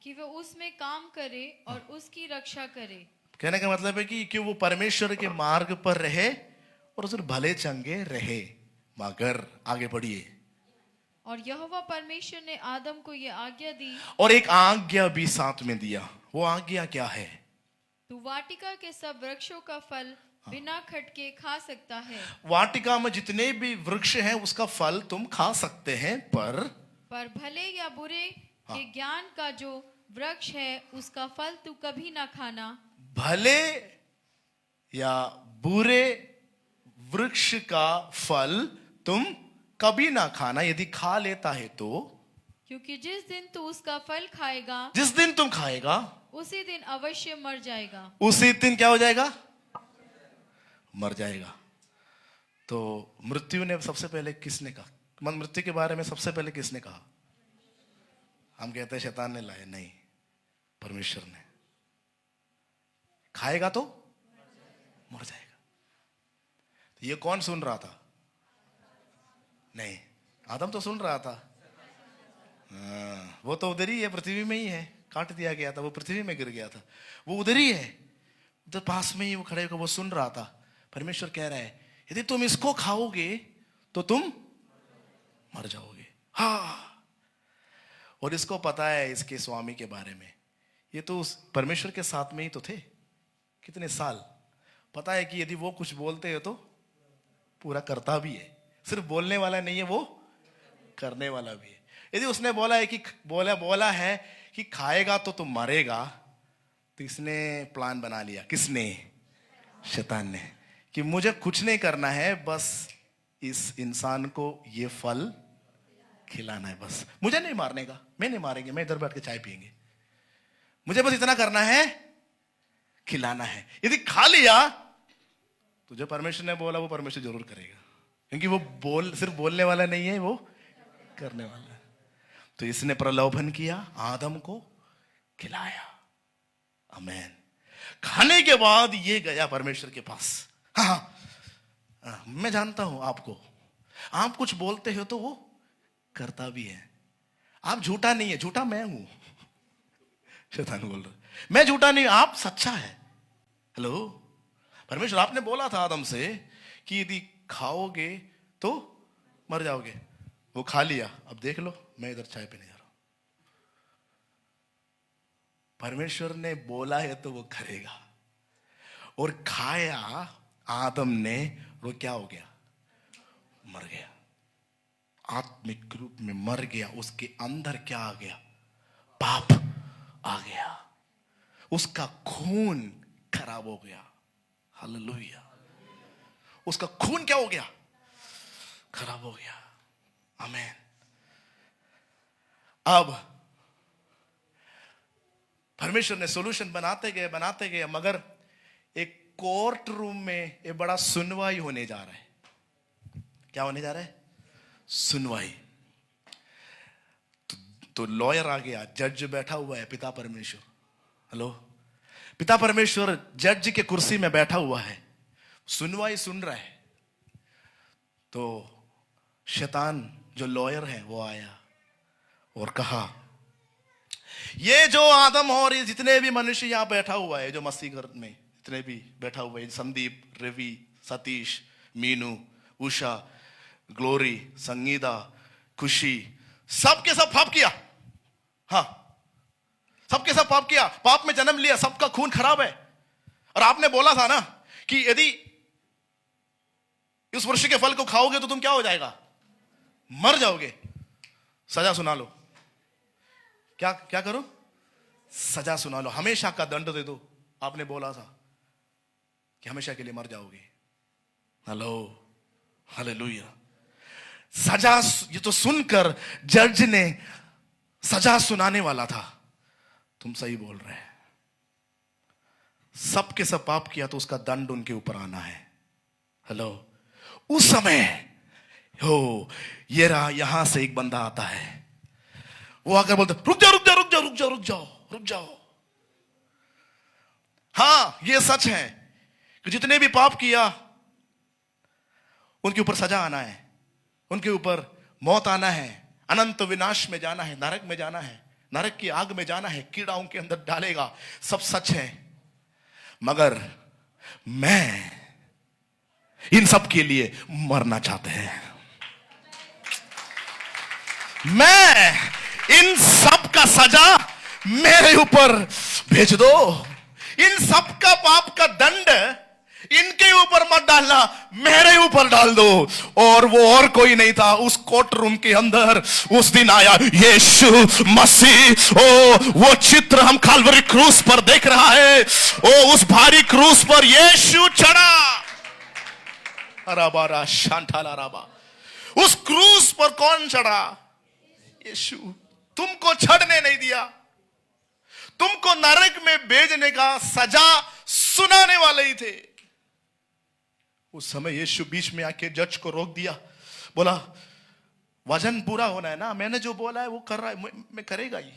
कि वह उसमें काम करे और उसकी रक्षा करे। कहने का मतलब है कि वो परमेश्वर के मार्ग पर रहे और उसे भले चंगे रहे। मगर आगे बढ़िए। और यहोवा परमेश्वर ने आदम को यह आज्ञा दी, और एक आज्ञा भी साथ में दिया। वो आज्ञा क्या है? तू वाटिका के सब वृक्षों का फल बिना खटके खा सकता है। वाटिका में जितने भी वृक्ष हैं उसका फल तुम खा सकते हैं, पर भले या बुरे के ज्ञान का जो वृक्ष है उसका फल तू कभी ना खाना। भले या बुरे वृक्ष का फल तुम कभी ना खाना। यदि खा लेता है तो, क्योंकि जिस दिन तू उसका फल खाएगा, जिस दिन तुम खाएगा, उसी दिन अवश्य मर जाएगा। उसी दिन क्या हो जाएगा? मर जाएगा। तो मृत्यु ने सबसे पहले किसने कहा? मृत्यु के बारे में सबसे पहले किसने कहा? हम कहते हैं शैतान ने लाया, नहीं, परमेश्वर ने। खाएगा तो मर जाएगा। तो ये कौन सुन रहा था? नहीं, आदम तो सुन रहा था। वो तो उधर ही है, पृथ्वी में ही है। काट दिया गया था, वो पृथ्वी में गिर गया था, वो उधर ही है, उधर पास में ही वो खड़े होकर वो सुन रहा था। परमेश्वर कह रहा है यदि तुम इसको खाओगे तो तुम मर जाओगे। हाँ, और इसको पता है इसके स्वामी के बारे में। ये तो उस परमेश्वर के साथ में ही तो थे कितने साल। पता है कि यदि वो कुछ बोलते हैं तो पूरा करता भी है। सिर्फ बोलने वाला नहीं है, वो करने वाला भी है। यदि उसने बोला है कि बोला है कि खाएगा तो तुम मरेगा, तो इसने प्लान बना लिया। किसने? शैतान ने, कि मुझे कुछ नहीं करना है, बस इस इंसान को ये फल खिलाना है, बस मुझे नहीं मारने का, मैं नहीं मारेंगे, मैं इधर बैठ के चाय पियेंगे, मुझे बस इतना करना है, खिलाना है। यदि खा लिया तो जो परमेश्वर ने बोला वो परमेश्वर जरूर करेगा, क्योंकि वो सिर्फ बोलने वाला नहीं है, वो करने वाला है। तो इसने प्रलोभन किया, आदम को खिलाया। आमेन। खाने के बाद ये गया परमेश्वर के पास। हाँ, मैं जानता हूं आपको, आप कुछ बोलते हो तो वो करता भी है। आप झूठा नहीं है, झूठा मैं हूं। शैतान बोल रहा मैं झूठा नहीं, आप सच्चा है। हेलो, परमेश्वर आपने बोला था आदम से कि यदि खाओगे तो मर जाओगे, वो खा लिया। अब देख लो, मैं इधर चाय पीने जा रहा हूं। परमेश्वर ने बोला है तो वो करेगा। और खाया आदम ने, वो क्या हो गया? मर गया, आत्मिक रूप में मर गया। उसके अंदर क्या आ गया? पाप आ गया, उसका खून खराब हो गया। हालेलुया। उसका खून क्या हो गया? खराब हो गया। आमीन। अब परमेश्वर ने सॉल्यूशन बनाते गए, मगर एक कोर्ट रूम में एक बड़ा सुनवाई होने जा रहा है। क्या होने जा रहा है? सुनवाई। तो लॉयर आ गया, जज बैठा हुआ है, पिता परमेश्वर। हेलो, पिता परमेश्वर जज के कुर्सी में बैठा हुआ है, सुनवाई सुन रहा है। तो शैतान जो लॉयर है वो आया और कहा, ये जो आदम और ये जितने भी मनुष्य यहां बैठा हुआ है, जो मसीह घर में जितने भी बैठा हुआ है, संदीप, रवि, सतीश, मीनू, उषा, ग्लोरी, संगीता, खुशी, सबके सब पाप किया। हाँ, सबके सब पाप किया, पाप में जन्म लिया, सबका खून खराब है। और आपने बोला था ना कि यदि इस वृक्ष के फल को खाओगे तो तुम क्या हो जाएगा? मर जाओगे। सजा सुना लो। क्या क्या करो? सजा सुना लो, हमेशा का दंड दे दो। आपने बोला था कि हमेशा के लिए मर जाओगे। Hello, hallelujah. सजा, ये तो सुनकर जज ने सजा सुनाने वाला था। तुम सही बोल रहे हैं, सबके सब पाप किया तो उसका दंड उनके ऊपर आना है। हेलो, उस समय हो ये रहा, यहां से एक बंदा आता है, वो आकर बोलता, रुक जाओ रुक जाओ रुक जाओ रुक जाओ रुक जाओ रुक जाओ। हाँ, ये सच है कि जितने भी पाप किया उनके ऊपर सजा आना है, उनके ऊपर मौत आना है, अनंत विनाश में जाना है, नरक में जाना है, नरक की आग में जाना है, कीड़ाओं के अंदर डालेगा। सब सच है, मगर मैं इन सब के लिए मरना चाहते हैं। मैं इन सब का सजा मेरे ऊपर भेज दो। इन सब का पाप का दंड इनके ऊपर मत डालना, मेरे ऊपर डाल दो। और वो और कोई नहीं था उस कोर्ट रूम के अंदर। उस दिन आया यीशु मसीह। ओ वो चित्र हम काल्वरी क्रूस पर देख रहा है। ओ उस भारी क्रूस पर यीशु चढ़ा। अराबारा शांठाला राबा। उस क्रूस पर कौन चढ़ा? यीशु। तुमको चढ़ने नहीं दिया, तुमको नरक में भेजने का सजा सुनाने वाले ही थे। उस समय यीशु बीच में आके जज को रोक दिया, बोला वजन पूरा होना है ना, मैंने जो बोला है वो कर रहा है, मैं करेगा ही।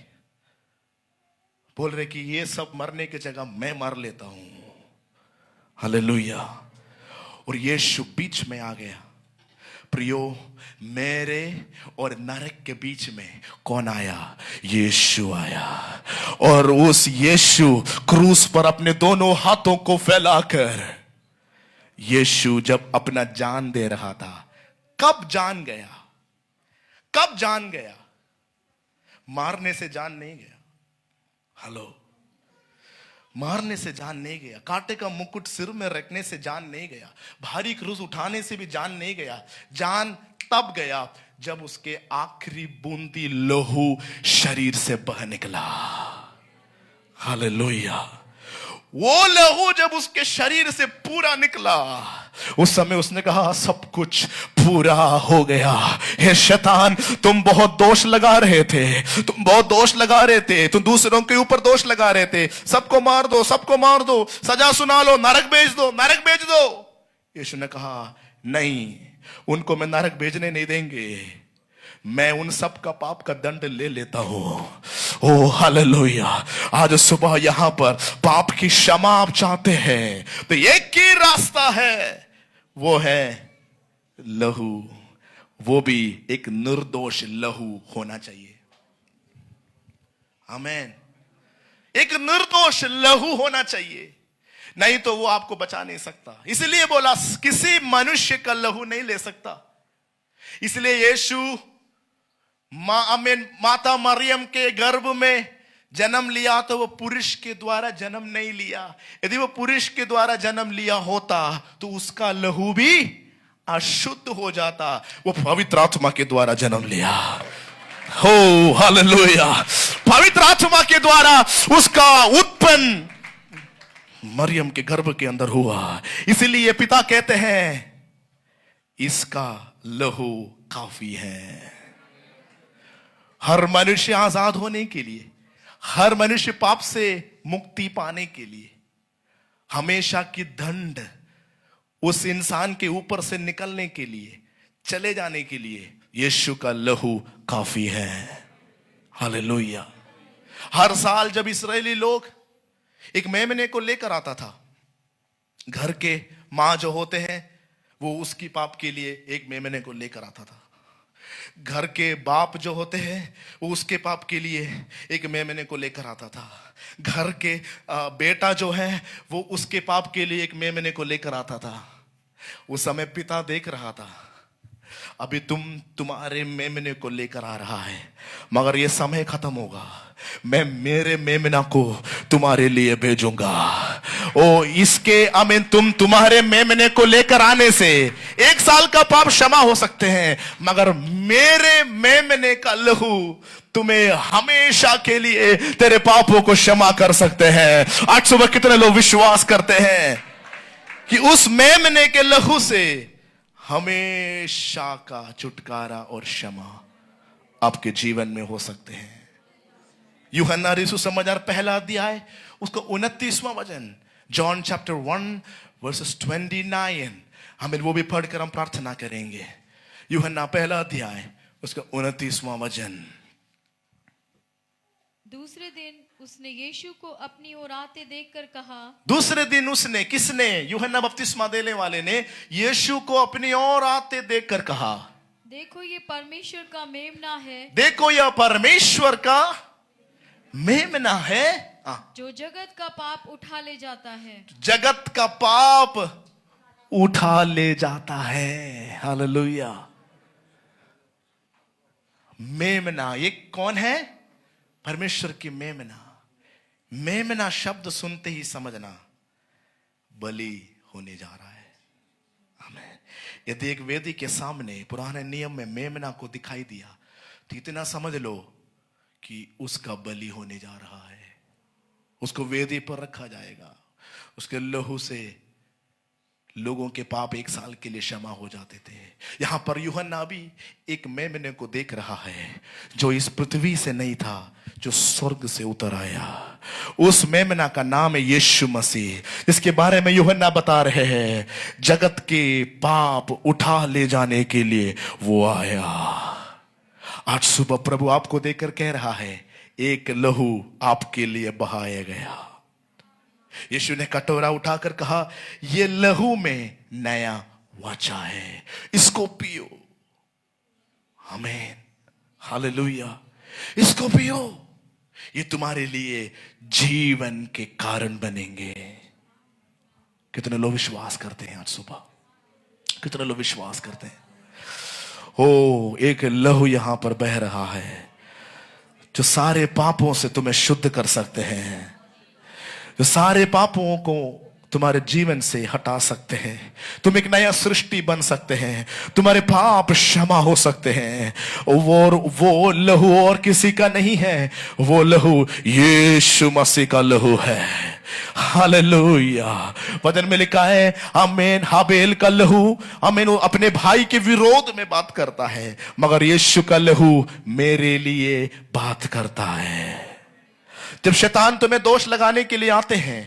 बोल रहे कि ये सब मरने की जगह मैं मर लेता हूं। हालेलुया। और यीशु बीच में आ गया। प्रियो, मेरे और नरक के बीच में कौन आया? यीशु आया। और उस यीशु क्रूस पर अपने दोनों हाथों को फैलाकर यीशु जब अपना जान दे रहा था, कब जान गया? कब जान गया? मारने से जान नहीं गया। हेलो, मारने से जान नहीं गया, कांटे का मुकुट सिर में रखने से जान नहीं गया, भारी क्रूस उठाने से भी जान नहीं गया। जान तब गया जब उसके आखिरी बूंदी लहू शरीर से बह निकला। हालेलुया। वो लहू जब उसके शरीर से पूरा निकला, उस समय उसने कहा सब कुछ पूरा हो गया। हे शैतान, तुम बहुत दोष लगा रहे थे, तुम दूसरों के ऊपर दोष लगा रहे थे, सबको मार दो, सजा सुना लो, नरक भेज दो। यीशु ने कहा नहीं, उनको मैं नरक भेजने नहीं देंगे, मैं उन सब का पाप का दंड ले लेता हूं। ओ हालेलुया। आज सुबह यहां पर पाप की क्षमा आप चाहते हैं तो एक ही रास्ता है, वो है लहू, वो भी एक निर्दोष लहू होना चाहिए। आमीन। एक निर्दोष लहू होना चाहिए, नहीं तो वो आपको बचा नहीं सकता। इसलिए बोला किसी मनुष्य का लहू नहीं ले सकता। इसलिए यीशु माता मरियम के गर्भ में जन्म लिया तो वो पुरुष के द्वारा जन्म नहीं लिया। यदि वो पुरुष के द्वारा जन्म लिया होता तो उसका लहू भी अशुद्ध हो जाता। वो पवित्र आत्मा के द्वारा जन्म लिया। हो हालेलुया। पवित्र आत्मा के द्वारा उसका उत्पन्न मरियम के गर्भ के अंदर हुआ। इसलिए पिता कहते हैं इसका लहू काफी है। हर मनुष्य आजाद होने के लिए, हर मनुष्य पाप से मुक्ति पाने के लिए, हमेशा की दंड उस इंसान के ऊपर से निकलने के लिए, चले जाने के लिए यीशु का लहू काफी है। हालेलुया। हर साल जब इस्राएली लोग एक मेमने को लेकर आता था, घर के मां जो होते हैं वो उसकी पाप के लिए एक मेमने को लेकर आता था। घर के बाप जो होते हैं वो उसके पाप के लिए एक मेमने को लेकर आता था। घर के बेटा जो है वो उसके पाप के लिए एक मेमने को लेकर आता था। उस समय पिता देख रहा था, अभी तुम्हारे मेमने को लेकर आ रहा है, मगर ये समय खत्म होगा, मैं मेरे मेमना को तुम्हारे लिए भेजूंगा। ओ इसके आमीन। तुम्हारे मेमने को लेकर आने से 1 साल का पाप क्षमा हो सकते हैं, मगर मेरे मेमने का लहू तुम्हें हमेशा के लिए तेरे पापों को क्षमा कर सकते हैं। आज सुबह कितने लोग विश्वास करते हैं कि उस मेमने के लहू से हमेशा का छुटकारा और क्षमा आपके जीवन में हो सकते हैं। यूहन्ना रसूल समाचार पहला अध्याय उसका 29वां वचन, जॉन चैप्टर 1 वर्सेस 29, हमें वो भी पढ़कर हम प्रार्थना करेंगे। यूहन्ना पहला अध्याय उसका 29वां वचन। दूसरे दिन उसने यीशु को अपनी ओर आते देखकर कहा। दूसरे दिन उसने, किसने? यूहन्ना बपतिस्मा देने वाले ने यीशु को अपनी ओर आते देखकर कहा, देखो ये परमेश्वर का मेमना है, देखो यह परमेश्वर का मेमना है, जो जगत का पाप उठा ले जाता है। जगत का पाप उठा ले जाता है। हालेलुया। मेमना, ये कौन है? परमेश्वर की मेमना। मेमना शब्द सुनते ही समझना बलि होने जा रहा है। आमीन। यदि एक वेदी के सामने पुराने नियम में मेमना को दिखाई दिया तो इतना समझ लो कि उसका बलि होने जा रहा है। उसको वेदी पर रखा जाएगा, उसके लहू से लोगों के पाप 1 साल के लिए क्षमा हो जाते थे। यहां पर यूहन्ना भी एक मेमने को देख रहा है जो इस पृथ्वी से नहीं था, जो स्वर्ग से उतर आया। उस मेमना का नाम है यीशु मसीह, जिसके बारे में यूहन्ना बता रहे हैं जगत के पाप उठा ले जाने के लिए वो आया। आज सुबह प्रभु आपको देखकर कह रहा है एक लहू आपके लिए बहाया गया। यीशु ने कटोरा उठाकर कहा ये लहू में नया वाचा है, इसको पियो। आमीन। हालेलुया। इसको पियो, ये तुम्हारे लिए जीवन के कारण बनेंगे। कितने लोग विश्वास करते हैं? आज सुबह कितने लोग विश्वास करते हैं? ओ एक लहू यहां पर बह रहा है जो सारे पापों से तुम्हें शुद्ध कर सकते हैं, जो सारे पापों को तुम्हारे जीवन से हटा सकते हैं। तुम एक नया सृष्टि बन सकते हैं। तुम्हारे पाप क्षमा हो सकते हैं। वो लहू और किसी का नहीं है, वो लहू यीशु मसीह का लहू है। हालेलुया। वचन में लिखा है आमीन, हाबेल का लहू आमीन वो अपने भाई के विरोध में बात करता है, मगर यीशु का लहू मेरे लिए बात करता है। जब शैतान तुम्हें दोष लगाने के लिए आते हैं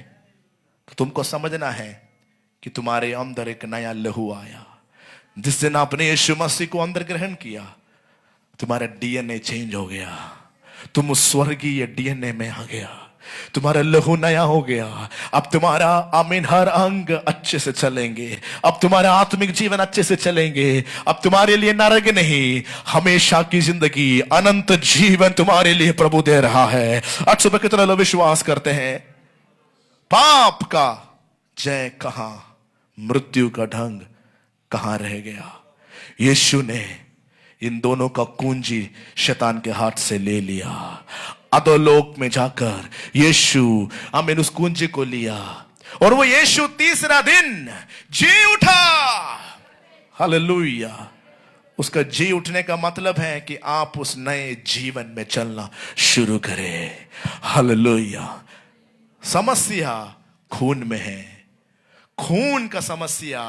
तो तुमको समझना है कि तुम्हारे अंदर एक नया लहू आया। जिस दिन आपने यीशु मसीह को अंदर ग्रहण किया, तुम्हारा डीएनए चेंज हो गया। तुम उस स्वर्गीय डीएनए में आ गया। तुम्हारा लहू नया हो गया। अब तुम्हारा आमीन हर अंग अच्छे से चलेंगे। अब तुम्हारा आत्मिक जीवन अच्छे से चलेंगे। अब तुम्हारे लिए नरक नहीं, हमेशा की जिंदगी, अनंत जीवन तुम्हारे लिए प्रभु दे रहा है। आज सुबह कितने लोग विश्वास करते हैं? पाप का जय कहां, मृत्यु का ढंग कहां रह गया? यीशु ने इन दोनों का कुंजी शैतान के हाथ से ले लिया। अधोलोक में जाकर यीशु आमीन उस कुंजी को लिया और वो यीशु तीसरा दिन जी उठा। हालेलुया। उसका जी उठने का मतलब है कि आप उस नए जीवन में चलना शुरू करें। हालेलुया। समस्या खून में है। खून का समस्या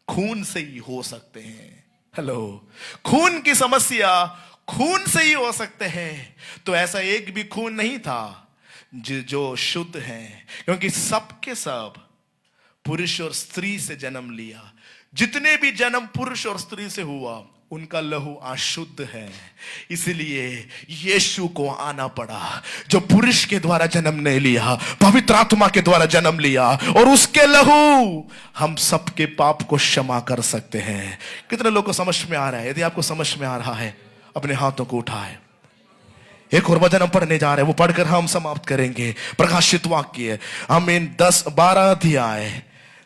खून से ही हो सकते हैं। हेलो, खून की समस्या खून से ही हो सकते हैं। तो ऐसा एक भी खून नहीं था जो शुद्ध है, क्योंकि सबके सब पुरुष और स्त्री से जन्म लिया। जितने भी जन्म पुरुष और स्त्री से हुआ उनका लहू अशुद्ध है। इसलिए यीशु को आना पड़ा, जो पुरुष के द्वारा जन्म नहीं लिया, पवित्र आत्मा के द्वारा जन्म लिया, और उसके लहू हम सबके पाप को क्षमा कर सकते हैं। कितने लोगों को समझ में आ रहा है? यदि आपको समझ में आ रहा है, अपने हाथों को उठाए। एक और वचन हम पढ़ने जा रहे हैं, वो पढ़कर हम समाप्त करेंगे। प्रकाशित वाक्य आमीन 10-12 अध्याय,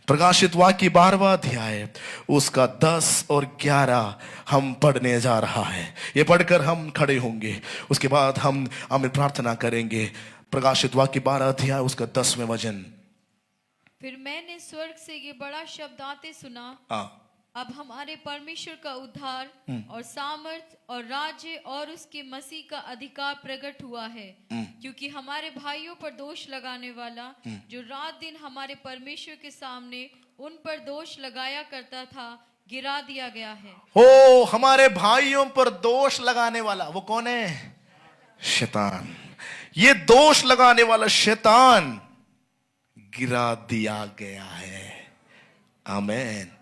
प्रकाशित वाक्य 12वां अध्याय, उसका 10 और 11 हम पढ़ने जा रहा है। ये पढ़कर हम खड़े होंगे, उसके बाद हम आमीन प्रार्थना करेंगे। प्रकाशित वाक्य 12 अध्याय, उसका 10वें वचन। फिर मैंने स्वर्ग से ये बड़ा शब्द आते सुना, अब हमारे परमेश्वर का उद्धार और सामर्थ और राज्य और उसके मसीह का अधिकार प्रकट हुआ है, क्योंकि हमारे भाइयों पर दोष लगाने वाला, जो रात दिन हमारे परमेश्वर के सामने उन पर दोष लगाया करता था, गिरा दिया गया है। ओ, हमारे भाइयों पर दोष लगाने वाला वो कौन है? शैतान। ये दोष लगाने वाला शैतान गिरा दिया गया है। आमीन।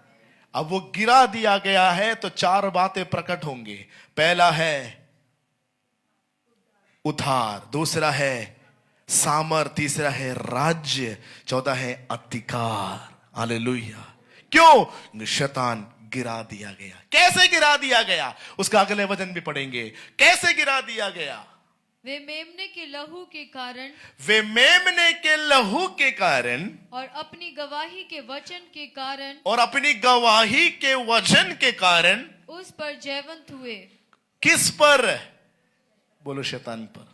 अब वो गिरा दिया गया है तो 4 बातें प्रकट होंगे। पहला है उद्धार, दूसरा है सामर्थ, तीसरा है राज्य, चौथा है अधिकार। हालेलुया। क्यों? शैतान गिरा दिया गया। कैसे गिरा दिया गया? उसका अगले वचन भी पढ़ेंगे। कैसे गिरा दिया गया? वे मेमने के लहू के कारण, वे मेमने के लहू के कारण और अपनी गवाही के वचन के कारण, और अपनी गवाही के वचन के कारण उस पर जयवंत हुए। किस पर? बोलो, शैतान पर।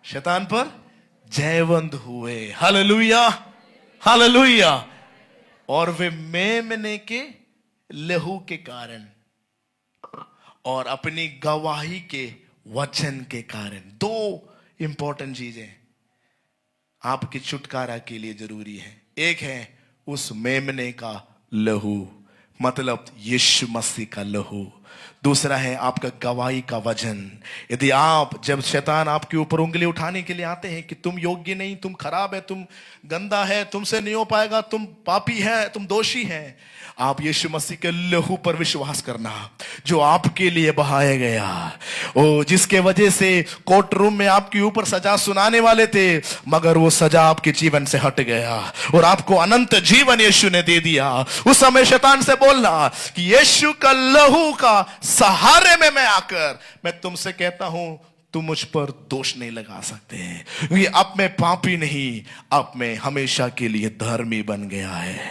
शैतान पर जयवंत हुए। Hallelujah, hallelujah. और वे मेमने के लहू के कारण और अपनी गवाही के वचन के कारण। 2 इंपॉर्टेंट चीजें आपकी छुटकारा के लिए जरूरी है। एक है उस मेमने का लहू, मतलब यीशु मसीह का लहू। दूसरा है आपका गवाही का वचन। यदि आप, जब शैतान आपके ऊपर उंगली उठाने के लिए आते हैं कि तुम योग्य नहीं, तुम खराब है, तुम गंदा है, तुमसे नहीं हो पाएगा, तुम पापी है, तुम दोषी हैं, आप यीशु मसीह के लहू पर विश्वास करना, जो आपके लिए बहाया गया, ओ जिसके वजह से कोर्ट रूम में आपके ऊपर सजा सुनाने वाले थे, मगर वो सजा आपके जीवन से हट गया और आपको अनंत जीवन यीशु ने दे दिया। उस समय शैतान से बोलना कि यीशु का लहू का सहारे में मैं आकर मैं तुमसे कहता हूं, तुम मुझ पर दोष नहीं लगा सकते हैं, क्योंकि अब मैं पापी नहीं, अब मैं हमेशा के लिए धर्मी बन गया है।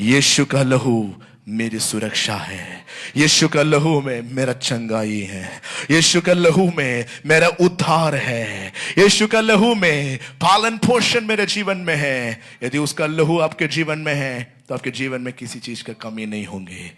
यीशु का लहू मेरी सुरक्षा है, यीशु का लहू में मेरा चंगाई है, यीशु का लहू में मेरा उद्धार है, यीशु का लहू में पालन पोषण मेरे जीवन में है। यदि उसका लहू आपके जीवन में है तो आपके जीवन में किसी चीज का कमी नहीं होंगे।